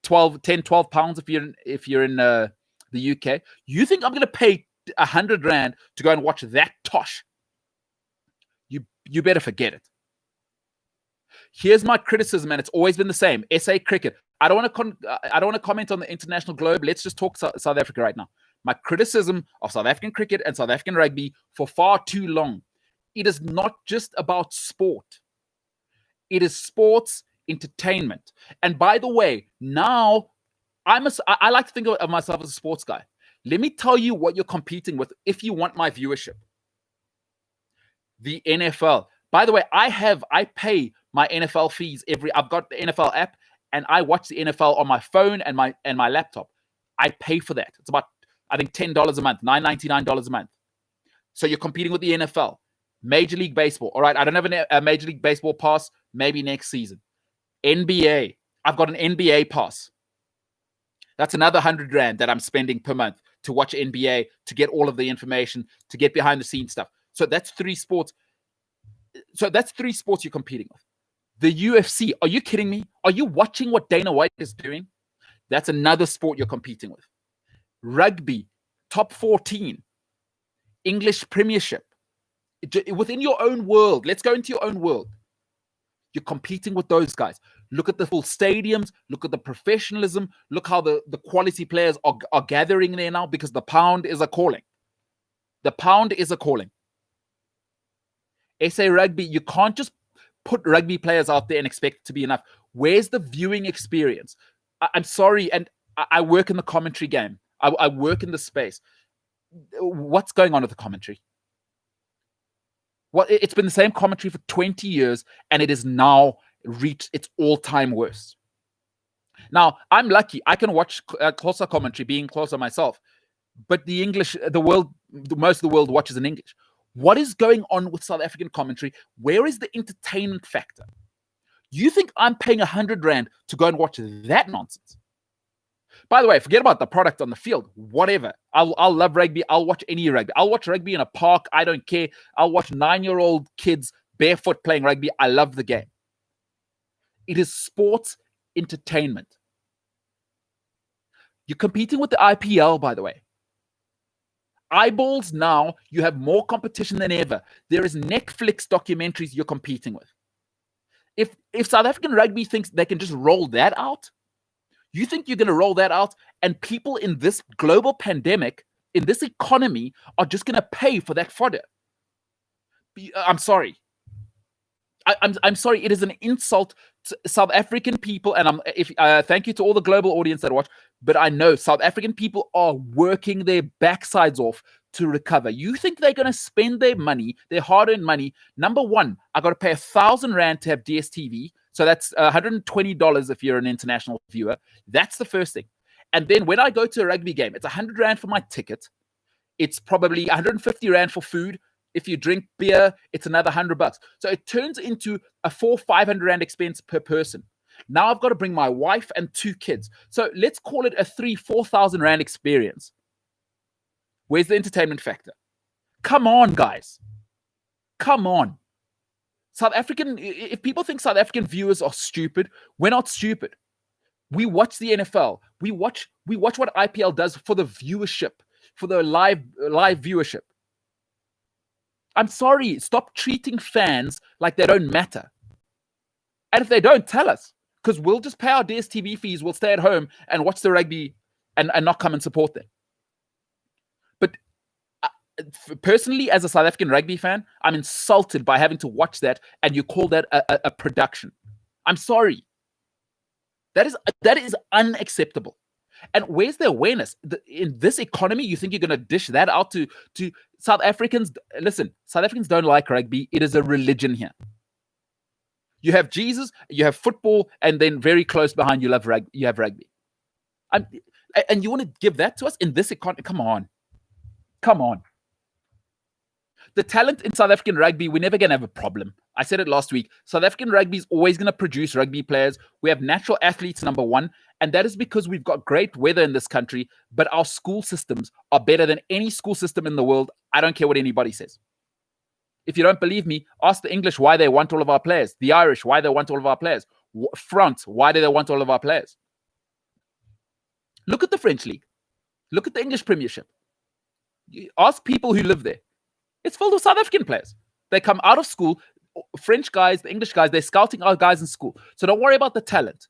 12 pounds if you're in the UK? You think I'm going to pay 100 Rand to go and watch that tosh? You better forget it. Here's my criticism, and it's always been the same. SA cricket. I don't want to comment on the international globe. Let's just talk South Africa right now. My criticism of South African cricket and South African rugby for far too long. It is not just about sport. It is sports entertainment. And by the way, now I like to think of myself as a sports guy. Let me tell you what you're competing with if you want my viewership. The NFL. By the way, I pay my NFL fees I've got the NFL app, and I watch the NFL on my phone and my laptop. I pay for that. It's about, I think, $10 a month, $9.99 a month. So you're competing with the NFL. Major League Baseball. All right, I don't have a Major League Baseball pass. Maybe next season. NBA. I've got an NBA pass. That's another 100 Rand that I'm spending per month to watch NBA, to get all of the information, to get behind the scenes stuff. So that's 3 sports. So that's 3 sports you're competing with. The UFC. Are you kidding me? Are you watching what Dana White is doing? That's another sport you're competing with. Rugby, top 14, English Premiership. Within your own world, let's go into your own world. You're competing with those guys. Look at the full stadiums. Look at the professionalism. Look how the quality players are gathering there now because the pound is a calling. The pound is a calling. SA Rugby, you can't just put rugby players out there and expect it to be enough. Where's the viewing experience? I'm sorry, and I work in the commentary game. I work in the space. What's going on with the commentary? Well, it's been the same commentary for 20 years, and it has now reached its all-time worst. Now, I'm lucky. I can watch closer commentary, being closer myself. But the English, most of the world watches in English. What is going on with South African commentary? Where is the entertainment factor? You think I'm paying 100 Rand to go and watch that nonsense? By the way, forget about the product on the field. Whatever. I'll love rugby. I'll watch any rugby. I'll watch rugby in a park. I don't care. I'll watch 9-year-old kids barefoot playing rugby. I love the game. It is sports entertainment. You're competing with the IPL, by the way. Eyeballs now, you have more competition than ever. There is Netflix documentaries you're competing with. If South African rugby thinks they can just roll that out, you think you're going to roll that out and people in this global pandemic, in this economy, are just going to pay for that fodder? I'm sorry. I'm sorry. It is an insult to South African people, and thank you to all the global audience that watch. But I know South African people are working their backsides off to recover. You think they're going to spend their money, their hard-earned money? Number one, I got to pay 1,000 Rand to have DSTV. So that's $120 if you're an international viewer. That's the first thing. And then when I go to a rugby game, it's 100 Rand for my ticket. It's probably 150 Rand for food. If you drink beer, it's another $100. So it turns into a 400-500 Rand expense per person. Now I've got to bring my wife and 2 kids. So let's call it a 3,000-4,000 Rand experience. Where's the entertainment factor? Come on, guys. Come on. South African, if people think South African viewers are stupid, we're not stupid. We watch the NFL. We watch what IPL does for the viewership, for the live viewership. I'm sorry, stop treating fans like they don't matter. And if they don't, tell us, because we'll just pay our DSTV fees, we'll stay at home and watch the rugby and not come and support them. But personally, as a South African rugby fan, I'm insulted by having to watch that, and you call that a production. I'm sorry. That is unacceptable. And where's the awareness? In this economy, you think you're going to dish that out to South Africans? Listen, South Africans don't like rugby. It is a religion here. You have Jesus, you have football, and then very close behind you have rugby. And you want to give that to us in this economy? Come on. Come on. The talent in South African rugby, we're never going to have a problem. I said it last week. South African rugby is always going to produce rugby players. We have natural athletes, number one, and that is because we've got great weather in this country, but our school systems are better than any school system in the world. I don't care what anybody says. If you don't believe me, ask the English why they want all of our players. The Irish, why they want all of our players. France, why do they want all of our players? Look at the French league. Look at the English Premiership. Ask people who live there. It's filled with South African players. They come out of school, French guys, the English guys, they're scouting our guys in school. So don't worry about the talent.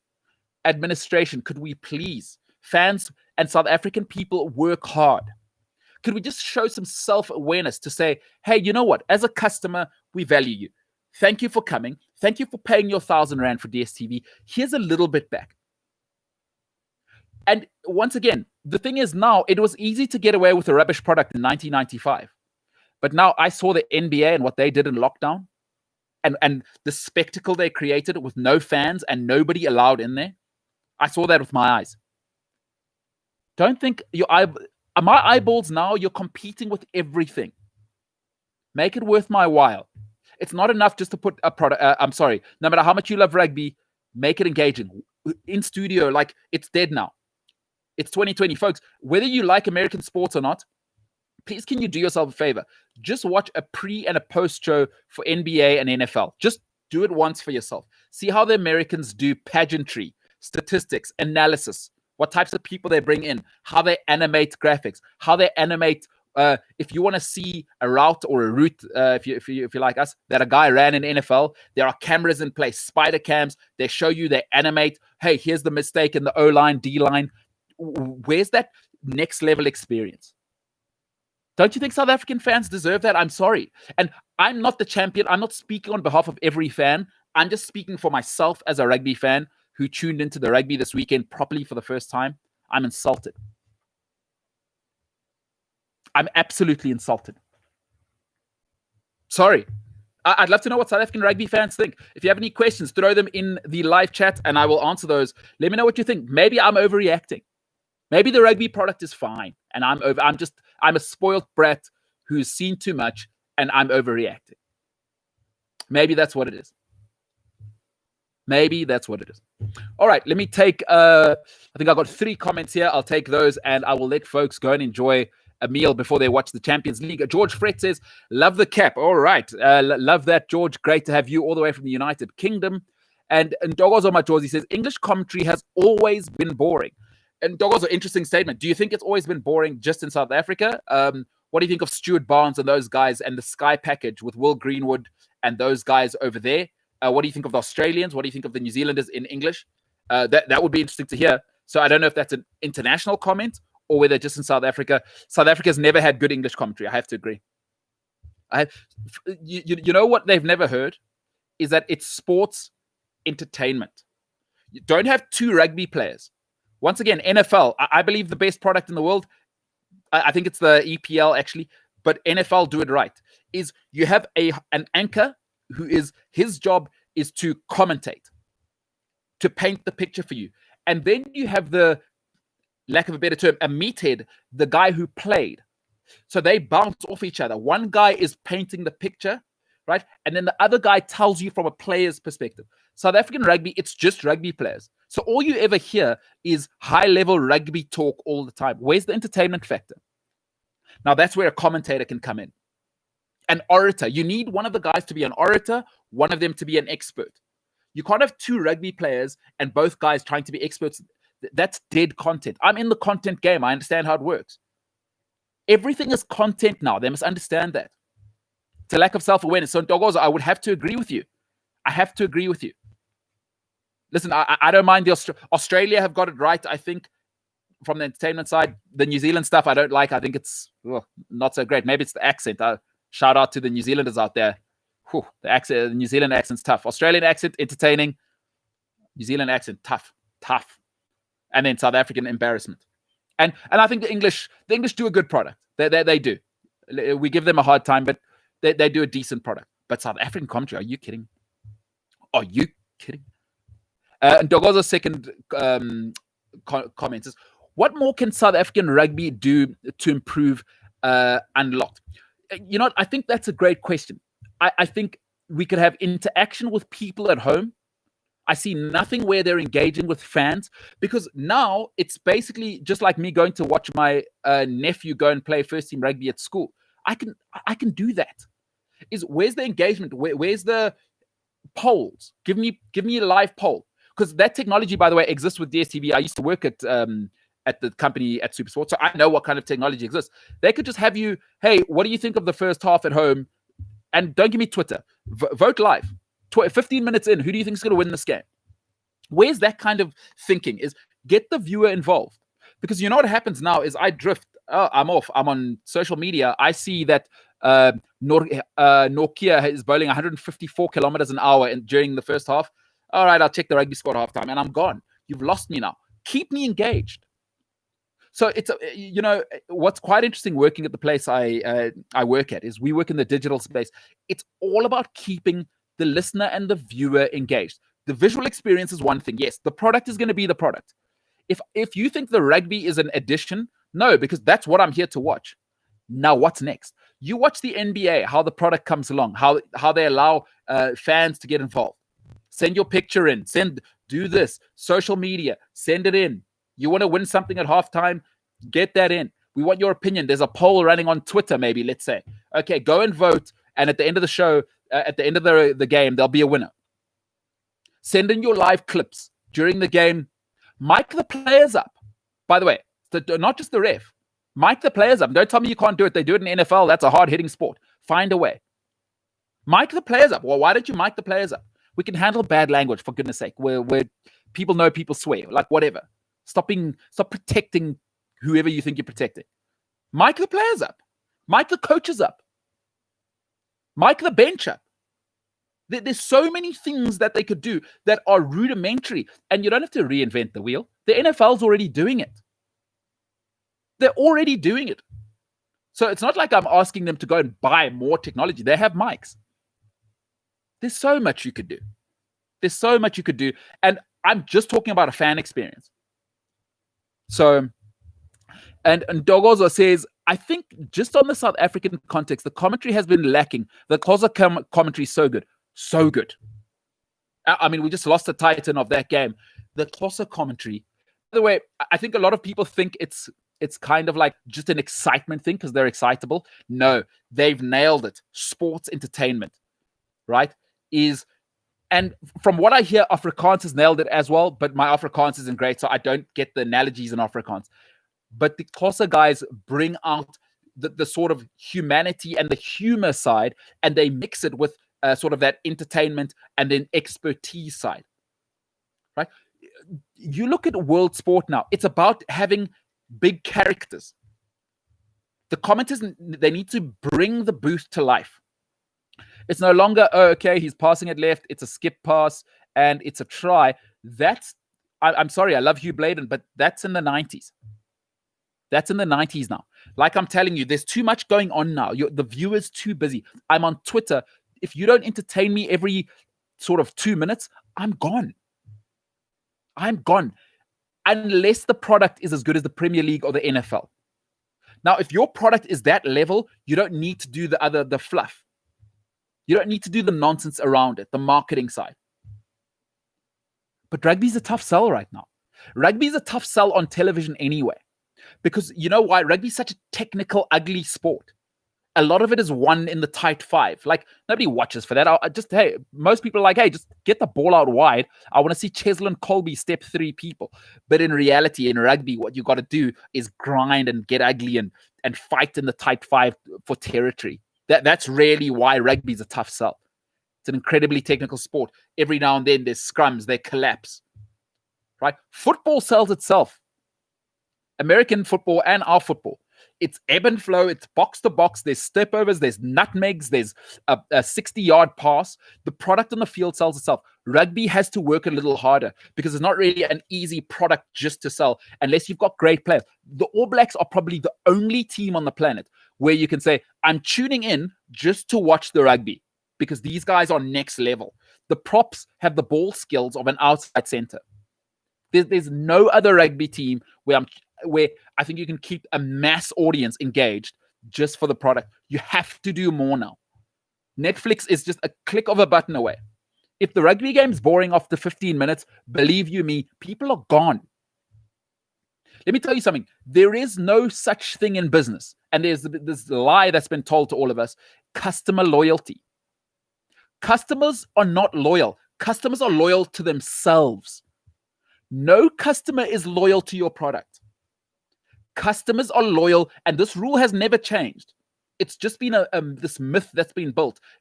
Administration, could we please, fans and South African people, work hard? Could we just show some self-awareness to say, hey, you know what? As a customer, we value you. Thank you for coming. Thank you for paying your 1,000 Rand for DSTV. Here's a little bit back. And once again, the thing is now, it was easy to get away with a rubbish product in 1995. But now I saw the NBA and what they did in lockdown and the spectacle they created with no fans and nobody allowed in there. I saw that with my eyes. Don't think my eyeballs now, you're competing with everything. Make it worth my while. It's not enough just to put a product. No matter how much you love rugby, make it engaging. In studio, like it's dead now. It's 2020, folks. Whether you like American sports or not, please, can you do yourself a favor? Just watch a pre and a post show for NBA and NFL. Just do it once for yourself. See how the Americans do pageantry, statistics, analysis, what types of people they bring in, how they animate graphics, how they animate if you want to see a route or a route, if you're like us, that a guy ran in NFL, there are cameras in place, spider cams. They show you, they animate. Hey, here's the mistake in the O-line, D-line. Where's that next level experience? Don't you think South African fans deserve that? I'm sorry. And I'm not the champion. I'm not speaking on behalf of every fan. I'm just speaking for myself as a rugby fan who tuned into the rugby this weekend properly for the first time. I'm insulted. I'm absolutely insulted. Sorry. I'd love to know what South African rugby fans think. If you have any questions, throw them in the live chat and I will answer those. Let me know what you think. Maybe I'm overreacting. Maybe the rugby product is fine and I'm a spoiled brat who's seen too much and I'm overreacting. Maybe that's what it is. Maybe that's what it is. All right, let me take, I think I've got 3 comments here. I'll take those and I will let folks go and enjoy a meal before they watch the Champions League. George Fred says, love the cap. All right. Love that, George. Great to have you all the way from the United Kingdom. And Dogozo Majosi says, English commentary has always been boring. And Dogozo, interesting statement. Do you think it's always been boring just in South Africa? What do you think of Stuart Barnes and those guys and the Sky package with Will Greenwood and those guys over there? What do you think of the Australians? What do you think of the New Zealanders in English? That would be interesting to hear. So I don't know if that's an international comment or whether just in South Africa. South Africa's never had good English commentary. I have to agree. You know what they've never heard is that it's sports entertainment. You don't have 2 rugby players. Once again, NFL, I believe the best product in the world, I think it's the EPL actually, but NFL do it right, is you have an anchor who is, his job is to commentate, to paint the picture for you. And then you have the, lack of a better term, a meathead, the guy who played. So they bounce off each other. One guy is painting the picture, right? And then the other guy tells you from a player's perspective. South African rugby, it's just rugby players. So all you ever hear is high-level rugby talk all the time. Where's the entertainment factor? Now, that's where a commentator can come in. An orator. You need one of the guys to be an orator, one of them to be an expert. You can't have 2 rugby players and both guys trying to be experts. That's dead content. I'm in the content game. I understand how it works. Everything is content now. They must understand that. It's a lack of self-awareness. So, Dogozo, I would have to agree with you. I have to agree with you. Listen, I don't mind the Australia have got it right, I think, from the entertainment side. The New Zealand stuff I don't like. I think it's not so great. Maybe it's the accent. Shout out to the New Zealanders out there. Whew, the New Zealand accent's tough. Australian accent, entertaining. New Zealand accent, tough. And then South African, embarrassment. And I think the English do a good product. They do. We give them a hard time, but they do a decent product. But South African commentary, are you kidding? Are you kidding? And Dogozo's second comment is, what more can South African rugby do to improve Unlocked? You know what? I think that's a great question. I think we could have interaction with people at home. I see nothing where they're engaging with fans, because now it's basically just like me going to watch my nephew go and play first team rugby at school. I can do that. Where's the engagement? Where's the polls? Give me a live poll. Because that technology, by the way, exists with DSTV. I used to work at the company at SuperSport, so I know what kind of technology exists. They could just have you, hey, what do you think of the first half at home? And don't give me Twitter. Vote live. 15 minutes in, who do you think is going to win this game? Where's that kind of thinking? Is get the viewer involved. Because you know what happens now is I drift. Oh, I'm off. I'm on social media. I see that Nokia is bowling 154 kilometers an hour during the first half. All right, I'll check the rugby score at halftime, and I'm gone. You've lost me now. Keep me engaged. So it's what's quite interesting working at the place I work at is we work in the digital space. It's all about keeping the listener and the viewer engaged. The visual experience is one thing. Yes, the product is going to be the product. If you think the rugby is an addition, no, because that's what I'm here to watch. Now, what's next? You watch the NBA, how the product comes along, how they allow fans to get involved. Send your picture in. Do this. Social media. Send it in. You want to win something at halftime? Get that in. We want your opinion. There's a poll running on Twitter, maybe, let's say. Okay, go and vote. And at the end of the show, at the end of the game, there'll be a winner. Send in your live clips during the game. Mic the players up. By the way, not just the ref. Mic the players up. Don't tell me you can't do it. They do it in the NFL. That's a hard-hitting sport. Find a way. Mic the players up. Well, why don't you mic the players up? We can handle bad language, for goodness sake, where people know people swear, like whatever. Stop protecting whoever you think you're protecting. Mic the players up. Mic the coaches up. Mic the bench up. There's so many things that they could do that are rudimentary, and you don't have to reinvent the wheel. The NFL's already doing it. They're already doing it. So it's not like I'm asking them to go and buy more technology. They have mics. There's so much you could do. There's so much you could do. And I'm just talking about a fan experience. So, and Dogozo says, I think just on the South African context, the commentary has been lacking. The Xhosa commentary is so good. So good. I mean, we just lost the titan of that game. The Xhosa commentary. By the way, I think a lot of people think it's kind of like just an excitement thing because they're excitable. No, they've nailed it. Sports entertainment, right? And from what I hear, Afrikaans has nailed it as well, but my Afrikaans isn't great, so I don't get the analogies in Afrikaans. But the Xhosa guys bring out the sort of humanity and the humor side, and they mix it with sort of that entertainment and then expertise side, right? You look at world sport now, it's about having big characters. The commenters, they need to bring the booth to life. It's no longer, oh, okay, he's passing it left, it's a skip pass, and it's a try. I'm sorry, I love Hugh Bladen, but that's in the 90s. That's in the 90s now. Like I'm telling you, there's too much going on now. The viewer's too busy. I'm on Twitter. If you don't entertain me every sort of 2 minutes, I'm gone. I'm gone. Unless the product is as good as the Premier League or the NFL. Now, if your product is that level, you don't need to do the fluff. You don't need to do the nonsense around it, the marketing side. But rugby's a tough sell right now. Rugby's a tough sell on television anyway. Because you know why? Rugby's such a technical, ugly sport. A lot of it is won in the tight five. Like, nobody watches for that. Most people are like, hey, just get the ball out wide. I want to see Cheslin Colby step 3 people. But in reality, in rugby, what you got to do is grind and get ugly and fight in the tight five for territory. That's really why rugby's a tough sell. It's an incredibly technical sport. Every now and then there's scrums, they collapse. Right? Football sells itself. American football and our football. It's ebb and flow. It's box to box. There's step overs. There's nutmegs. There's a 60-yard pass. The product on the field sells itself. Rugby has to work a little harder because it's not really an easy product just to sell unless you've got great players. The All Blacks are probably the only team on the planet where you can say, I'm tuning in just to watch the rugby because these guys are next level. The props have the ball skills of an outside center. There's no other rugby team where I think you can keep a mass audience engaged just for the product. You have to do more now. Netflix is just a click of a button away. If the rugby game's boring after 15 minutes, believe you me, people are gone. Let me tell you something. There is no such thing in business. And there's this lie that's been told to all of us. Customer loyalty. Customers are not loyal. Customers are loyal to themselves. No customer is loyal to your product. Customers are loyal, and this rule has never changed. It's just been this myth that's been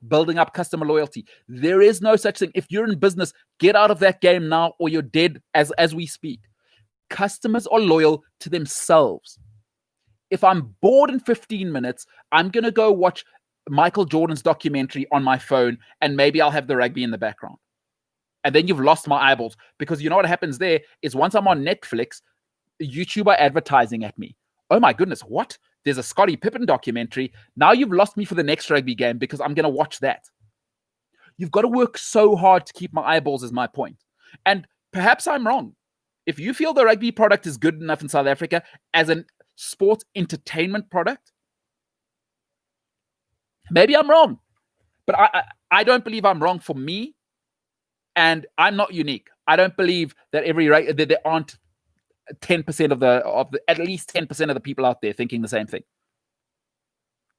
building up customer loyalty. There is no such thing. If you're in business, get out of that game now or you're dead as we speak. Customers are loyal to themselves. If I'm bored in 15 minutes, I'm going to go watch Michael Jordan's documentary on my phone, and maybe I'll have the rugby in the background. And then you've lost my eyeballs, because you know what happens there is once I'm on Netflix, YouTube are advertising at me. Oh my goodness, what? There's a Scottie Pippen documentary. Now you've lost me for the next rugby game because I'm going to watch that. You've got to work so hard to keep my eyeballs, is my point. And perhaps I'm wrong. If you feel the rugby product is good enough in South Africa as a sports entertainment product, maybe I'm wrong. But I don't believe I'm wrong for me. And I'm not unique. I don't believe that that there aren't 10% of the at least 10% of the people out there thinking the same thing.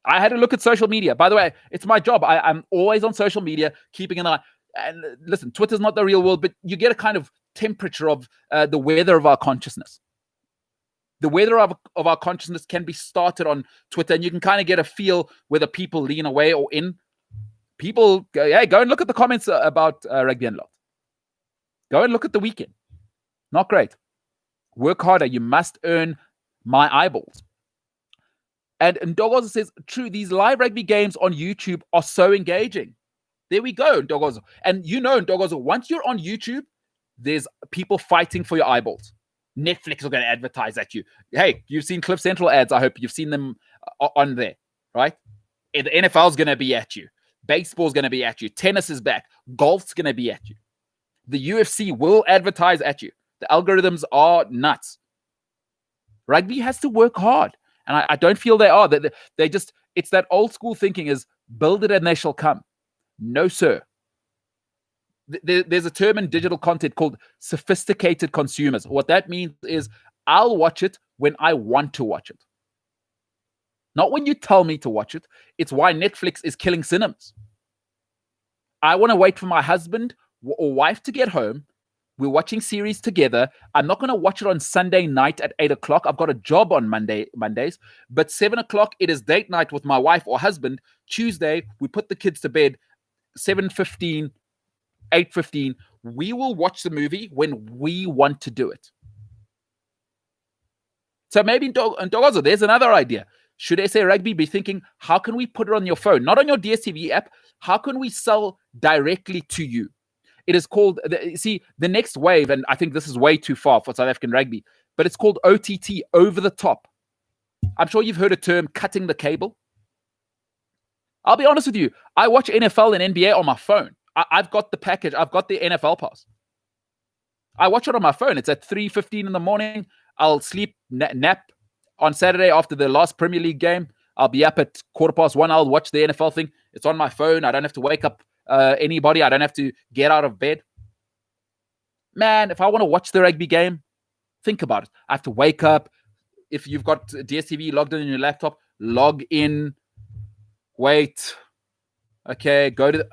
I had to look at social media. By the way, it's my job. I'm always on social media, keeping an eye. And listen, Twitter's not the real world, but you get a kind of temperature of the weather of our consciousness. The weather of our consciousness can be started on Twitter, and you can kind of get a feel whether people lean away or in. People, go and look at the comments about Rugby Unlocked. Go and look at the weekend. Not great. Work harder. You must earn my eyeballs. And Ndogozo says, true, these live rugby games on YouTube are so engaging. There we go, Ndogozo. And Ndogozo, once you're on YouTube, there's people fighting for your eyeballs. Netflix are going to advertise at you. Hey, you've seen Cliff Central ads. I hope you've seen them on there, right? The NFL is going to be at you. Baseball is going to be at you. Tennis is back. Golf's going to be at you. The UFC will advertise at you. The algorithms are nuts. Rugby has to work hard. And I don't feel they are. They just, it's that old school thinking is build it and they shall come. No, sir. There's a term in digital content called sophisticated consumers. What that means is I'll watch it when I want to watch it. Not when you tell me to watch it. It's why Netflix is killing cinemas. I want to wait for my husband or wife to get home. We're watching series together. I'm not going to watch it on Sunday night at 8 o'clock. I've got a job on Mondays. But 7 o'clock, it is date night with my wife or husband. Tuesday, we put the kids to bed. 7:15, 8:15. We will watch the movie when we want to do it. So maybe, Ndogozo, there's another idea. Should SA Rugby be thinking, how can we put it on your phone? Not on your DSTV app. How can we sell directly to you? It is called, the next wave, and I think this is way too far for South African rugby, but it's called OTT, over the top. I'm sure you've heard a term, cutting the cable. I'll be honest with you. I watch NFL and NBA on my phone. I've got the package. I've got the NFL pass. I watch it on my phone. It's at 3:15 in the morning. I'll sleep, nap on Saturday after the last Premier League game. I'll be up at 1:15. I'll watch the NFL thing. It's on my phone. I don't have to wake up anybody. I don't have to get out of bed. Man, if I want to watch the rugby game, think about it. I have to wake up. If you've got DSTV logged in on your laptop, log in. Wait. Okay, go to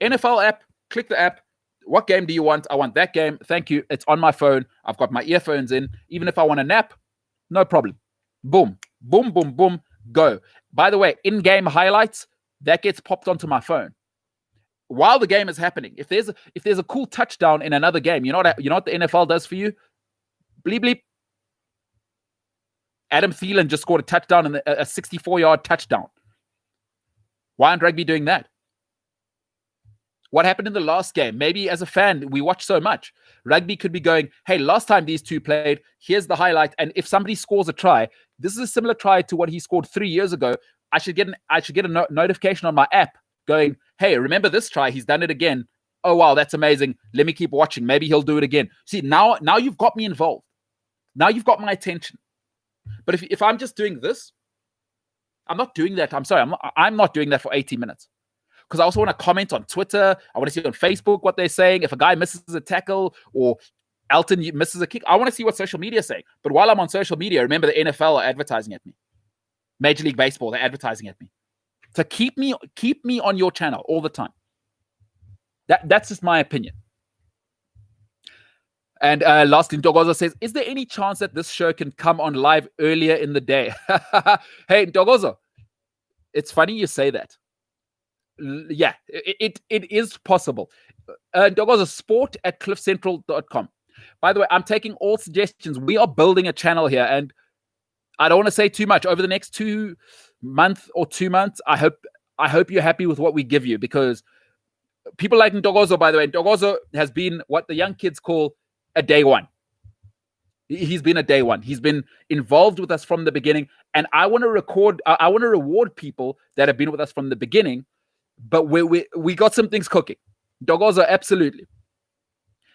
NFL app. Click the app. What game do you want? I want that game. Thank you. It's on my phone. I've got my earphones in. Even if I want a nap, no problem. Boom, boom, boom, boom, go. By the way, in-game highlights, that gets popped onto my phone while the game is happening. If there's a cool touchdown in another game, you know what the NFL does for you? Bleep, bleep. Adam Thielen just scored a touchdown and a 64-yard touchdown. Why aren't rugby doing that? What happened in the last game? Maybe as a fan, we watch so much. Rugby could be going, hey, last time these two played, here's the highlight. And if somebody scores a try, this is a similar try to what he scored 3 years ago. I should get a notification on my app going, hey, remember this try? He's done it again. Oh, wow, that's amazing. Let me keep watching. Maybe he'll do it again. See, now you've got me involved. Now you've got my attention. But if I'm just doing this, I'm not doing that. I'm sorry. I'm not doing that for 80 minutes. Because I also want to comment on Twitter. I want to see on Facebook what they're saying. If a guy misses a tackle or Elton misses a kick, I want to see what social media is saying. But while I'm on social media, remember the NFL are advertising at me. Major League Baseball, they're advertising at me. So keep me on your channel all the time. That's just my opinion. And lastly, Ndogozo says, is there any chance that this show can come on live earlier in the day? Hey, Ndogozo, it's funny you say that. Yeah, it is possible. Ndogozo, sport@cliffcentral.com. By the way, I'm taking all suggestions. We are building a channel here, and I don't want to say too much. Over the next 2 months, I hope you're happy with what we give you, because people like Ndogozo, by the way, Ndogozo has been what the young kids call a day one. He's been a day one. He's been involved with us from the beginning, and I want to reward people that have been with us from the beginning. But we got some things cooking. Ndogozo, absolutely.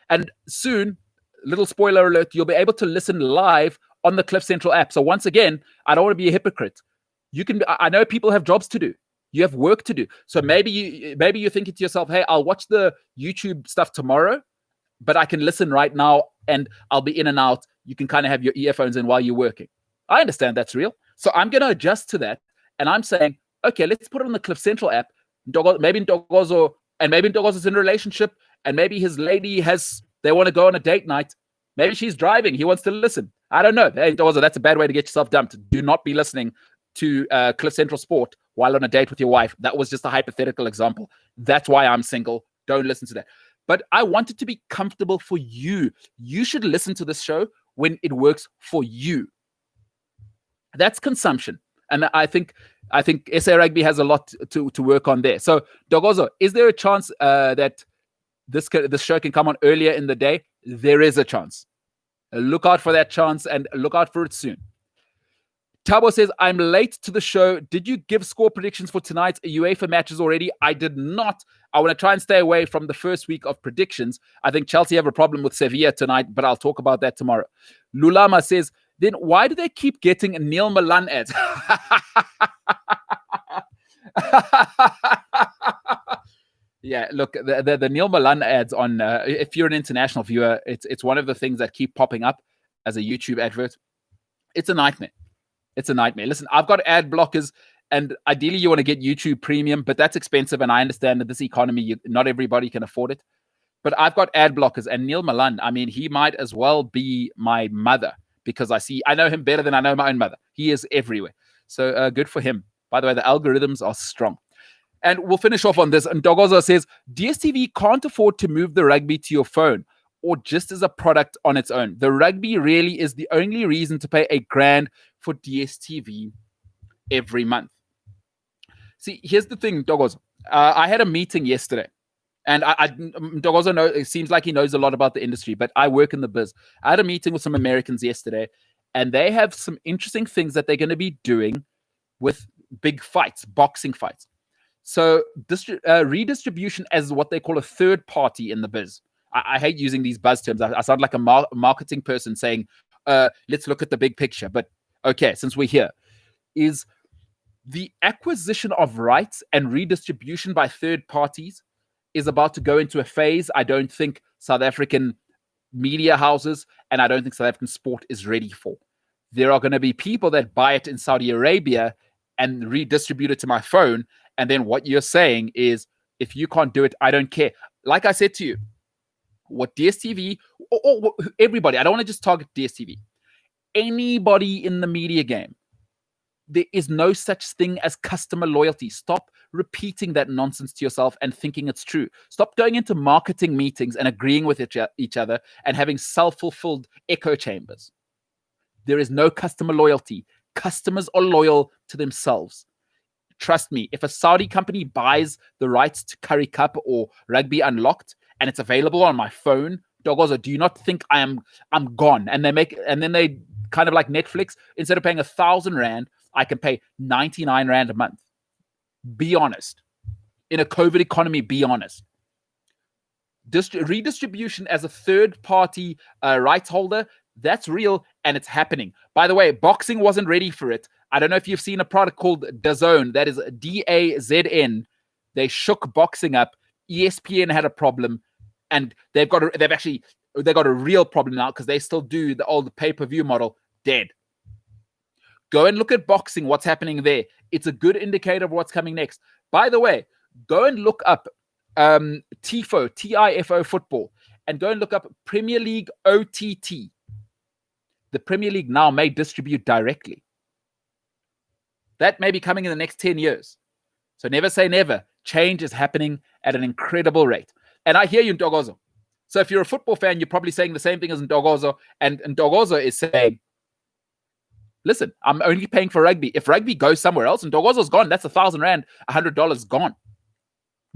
And soon, little spoiler alert, you'll be able to listen live on the Cliff Central app. So once again, I don't want to be a hypocrite. I know people have jobs to do. You have work to do. So maybe you're thinking to yourself, hey, I'll watch the YouTube stuff tomorrow, but I can listen right now and I'll be in and out. You can kind of have your earphones in while you're working. I understand that's real. So I'm going to adjust to that. And I'm saying, okay, let's put it on the Cliff Central app. Maybe Ndogozo's in a relationship, and maybe his lady they want to go on a date night. Maybe she's driving. He wants to listen. I don't know. Hey, that's a bad way to get yourself dumped. Do not be listening to Cliff Central Sport while on a date with your wife. That was just a hypothetical example. That's why I'm single. Don't listen to that. But I want it to be comfortable for you. You should listen to this show when it works for you. That's consumption. And I think SA Rugby has a lot to work on there. So, Dogozo, is there a chance that this show can come on earlier in the day? There is a chance. Look out for that chance and look out for it soon. Tabo says, I'm late to the show. Did you give score predictions for tonight's UEFA matches already? I did not. I want to try and stay away from the first week of predictions. I think Chelsea have a problem with Sevilla tonight, but I'll talk about that tomorrow. Lulama says, then why do they keep getting Neil Milan ads? Yeah, look, the Neil Milan ads on, if you're an international viewer, it's one of the things that keep popping up as a YouTube advert. It's a nightmare. It's a nightmare. Listen, I've got ad blockers, and ideally you want to get YouTube Premium, but that's expensive, and I understand that this economy, not everybody can afford it. But I've got ad blockers, and Neil Milan, I mean, he might as well be my mother, because I know him better than I know my own mother. He is everywhere. So good for him. By the way, the algorithms are strong. And we'll finish off on this. And Dogozo says, DSTV can't afford to move the rugby to your phone or just as a product on its own. The rugby really is the only reason to pay $1,000 for DSTV every month. See, here's the thing, Dogozo. I had a meeting yesterday. And Dogozo it seems like he knows a lot about the industry, but I work in the biz. I had a meeting with some Americans yesterday, and they have some interesting things that they're going to be doing with big fights, boxing fights. So redistribution as what they call a third party in the biz. I hate using these buzz terms. I sound like a marketing person saying, let's look at the big picture. But okay, since we're here, is the acquisition of rights and redistribution by third parties is about to go into a phase I don't think South African media houses and I don't think South African sport is ready for. There are going to be people that buy it in Saudi Arabia and redistribute it to my phone. And then what you're saying is, if you can't do it, I don't care. Like I said to you, what DSTV, or everybody, I don't want to just target DSTV. Anybody in the media game, there is no such thing as customer loyalty. Stop repeating that nonsense to yourself and thinking it's true. Stop going into marketing meetings and agreeing with each other and having self-fulfilled echo chambers. There is no customer loyalty. Customers are loyal to themselves. Trust me, if a Saudi company buys the rights to Curry Cup or Rugby Unlocked and it's available on my phone, Dogozo, do you not think I'm gone? And then they kind of like Netflix, instead of paying 1,000 rand, I can pay 99 rand a month. Be honest. In a COVID economy, be honest. Redistribution as a third-party rights holder, that's real and it's happening. By the way, boxing wasn't ready for it. I don't know if you've seen a product called DAZN. That is DAZN. They shook boxing up. ESPN had a problem, and they've got a real problem now because they still do the old pay-per-view model. Dead. Go and look at boxing, what's happening there. It's a good indicator of what's coming next. By the way, go and look up TIFO, TIFO football, and go and look up Premier League OTT. The Premier League now may distribute directly. That may be coming in the next 10 years. So never say never. Change is happening at an incredible rate. And I hear you, Ntogozo. So if you're a football fan, you're probably saying the same thing as Ntogozo. And Ntogozo is saying, listen, I'm only paying for rugby. If rugby goes somewhere else and Ntogozo's gone, that's 1,000 rand, $100 gone.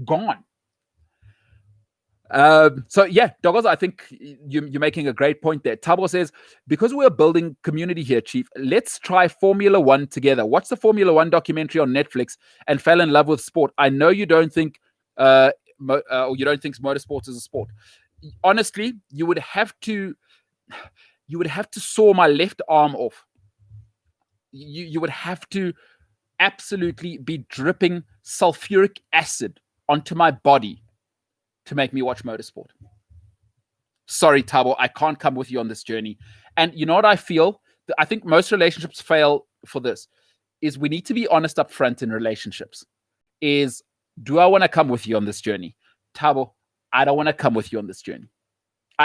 Gone. So yeah, Dogozo, I think you're making a great point there. Tabo says, because we're building community here, Chief, let's try Formula One together. Watch the Formula One documentary on Netflix and fell in love with sport. I know you don't think or you don't think motorsports is a sport. Honestly, you would have to saw my left arm off. You would have to absolutely be dripping sulfuric acid onto my body to make me watch motorsport. Sorry, Tabo, I can't come with you on this journey. And you know what I feel? I think most relationships fail for this, is we need to be honest up front in relationships. Do I want to come with you on this journey? Tabo, I don't want to come with you on this journey.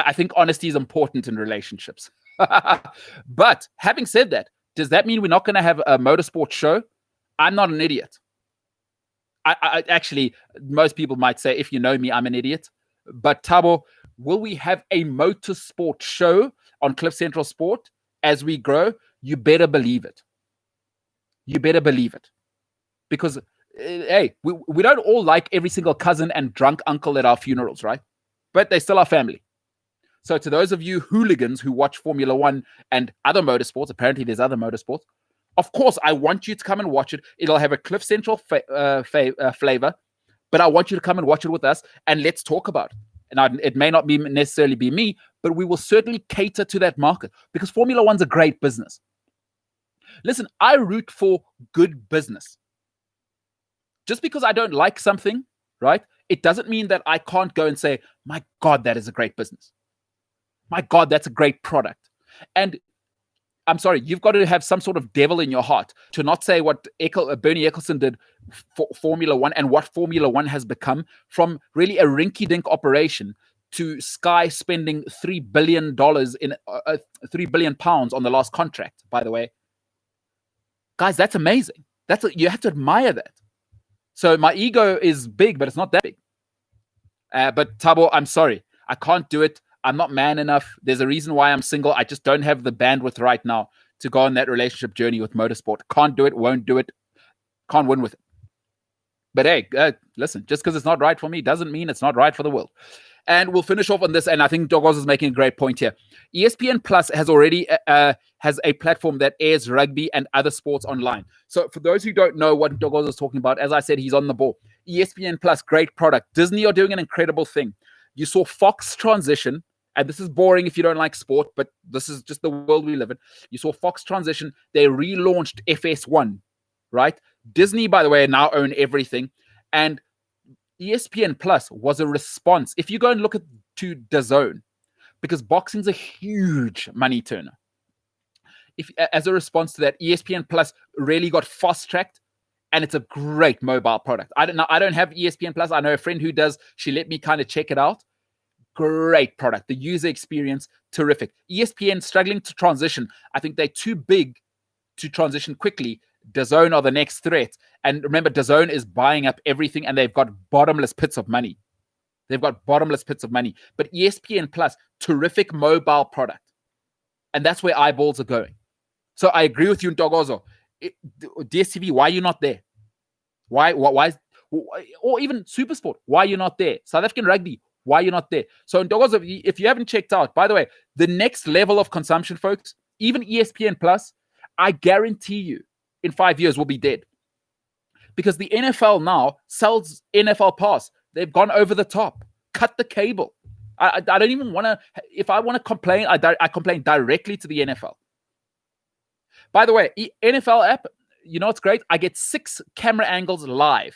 I think honesty is important in relationships. But having said that, does that mean we're not going to have a motorsport show? I'm not an idiot. I actually, most people might say, if you know me, I'm an idiot. But Thabo, will we have a motorsport show on Cliff Central Sport as we grow? You better believe it. You better believe it. Because, hey, we don't all like every single cousin and drunk uncle at our funerals, right? But they still are family. So to those of you hooligans who watch Formula One and other motorsports, apparently there's other motorsports, of course, I want you to come and watch it. It'll have a Cliff Central flavor, but I want you to come and watch it with us, and let's talk about it. And it may not be necessarily be me, but we will certainly cater to that market because Formula One's a great business. Listen, I root for good business. Just because I don't like something, right, it doesn't mean that I can't go and say, my God, that is a great business. My God, that's a great product. And I'm sorry, you've got to have some sort of devil in your heart to not say what Bernie Ecclestone did for Formula One and what Formula One has become from really a rinky-dink operation to Sky spending $3 billion in £3 billion on the last contract, by the way. Guys, that's amazing. You have to admire that. So my ego is big, but it's not that big. But Thabo, I'm sorry. I can't do it. I'm not man enough. There's a reason why I'm single. I just don't have the bandwidth right now to go on that relationship journey with motorsport. Can't do it. Won't do it. Can't win with it. But hey, listen, just because it's not right for me doesn't mean it's not right for the world. And we'll finish off on this. And I think Dogoz is making a great point here. ESPN Plus has already has a platform that airs rugby and other sports online. So for those who don't know what Dogoz is talking about, as I said, he's on the ball. ESPN Plus, great product. Disney are doing an incredible thing. You saw Fox transition, and this is boring if you don't like sport, but this is just the world we live in. You saw Fox transition. They relaunched FS1, right? Disney, by the way, now own everything. And ESPN Plus was a response. If you go and look at to DAZN, because boxing's a huge money turner. As a response to that, ESPN Plus really got fast-tracked, and it's a great mobile product. I don't have ESPN Plus. I know a friend who does. She let me kind of check it out. Great product. The user experience, terrific. ESPN struggling to transition. I think they're too big to transition quickly. DAZN are the next threat. And remember, DAZN is buying up everything, and they've got bottomless pits of money. But ESPN Plus, terrific mobile product. And that's where eyeballs are going. So I agree with you, Ntokozo. DSTV, why are you not there? Why? Or even Supersport, why are you not there? South African Rugby, why are you not there? So Ntokozo, if you haven't checked out, by the way, the next level of consumption, folks, even ESPN Plus, I guarantee you, in 5 years, will be dead. Because the NFL now sells NFL Pass. They've gone over the top. Cut the cable. I don't even want to, if I want to complain, I complain directly to the NFL. By the way, NFL app, you know what's great? I get 6 camera angles live.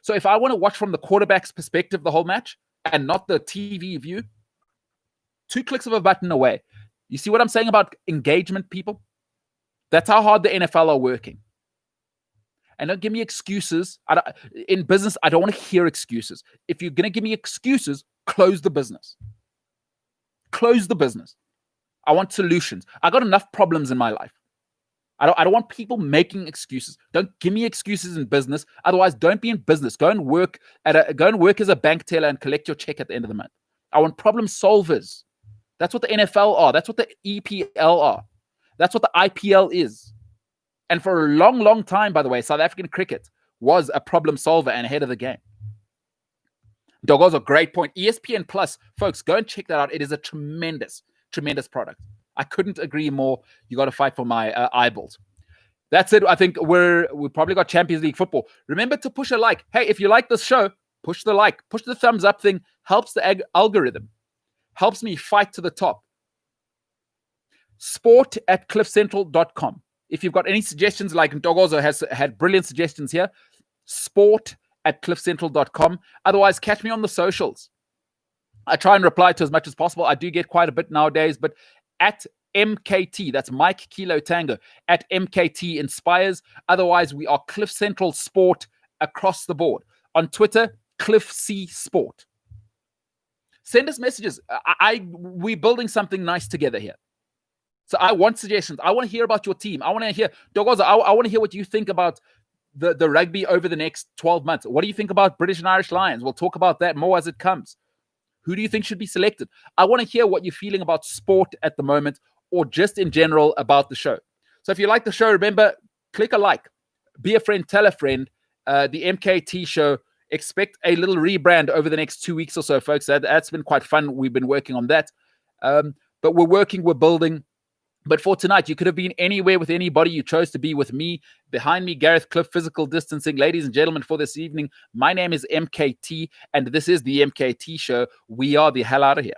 So if I want to watch from the quarterback's perspective the whole match and not the TV view, 2 clicks of a button away. You see what I'm saying about engagement, people? That's how hard the NFL are working. And don't give me excuses. In business, I don't want to hear excuses. If you're going to give me excuses, close the business. Close the business. I want solutions. I got enough problems in my life. I don't want people making excuses. Don't give me excuses in business. Otherwise, don't be in business. Go and work as a bank teller and collect your check at the end of the month. I want problem solvers. That's what the NFL are. That's what the EPL are. That's what the IPL is. And for a long, long time, by the way, South African cricket was a problem solver and ahead of the game. Dogo's a great point. ESPN Plus, folks, go and check that out. It is a tremendous, tremendous product. I couldn't agree more. You got to fight for my eyeballs. That's it. I think we probably got Champions League football. Remember to push a like. Hey, if you like this show, push the like. Push the thumbs up thing. Helps the algorithm. Helps me fight to the top. sport@cliffcentral.com. If you've got any suggestions, like Ntokozo has had brilliant suggestions here, sport@cliffcentral.com. Otherwise, catch me on the socials. I try and reply to as much as possible. I do get quite a bit nowadays, but at MKT, that's Mike Kilo Tango, at MKT Inspires. Otherwise, we are Cliff Central Sport across the board. On Twitter, Cliff C Sport. Send us messages. We're building something nice together here. So I want suggestions. I want to hear about your team. I want to hear, Dogoza, I want to hear what you think about the rugby over the next 12 months. What do you think about British and Irish Lions? We'll talk about that more as it comes. Who do you think should be selected? I want to hear what you're feeling about sport at the moment, or just in general about the show. So if you like the show, remember, click a like, be a friend, tell a friend. The MKT Show, expect a little rebrand over the next 2 weeks or so, folks. That's been quite fun. We've been working on that. But we're building. But for tonight, you could have been anywhere with anybody. You chose to be with me. Behind me, Gareth Cliff, physical distancing. Ladies and gentlemen, for this evening, my name is MKT, and this is the MKT Show. We are the hell out of here.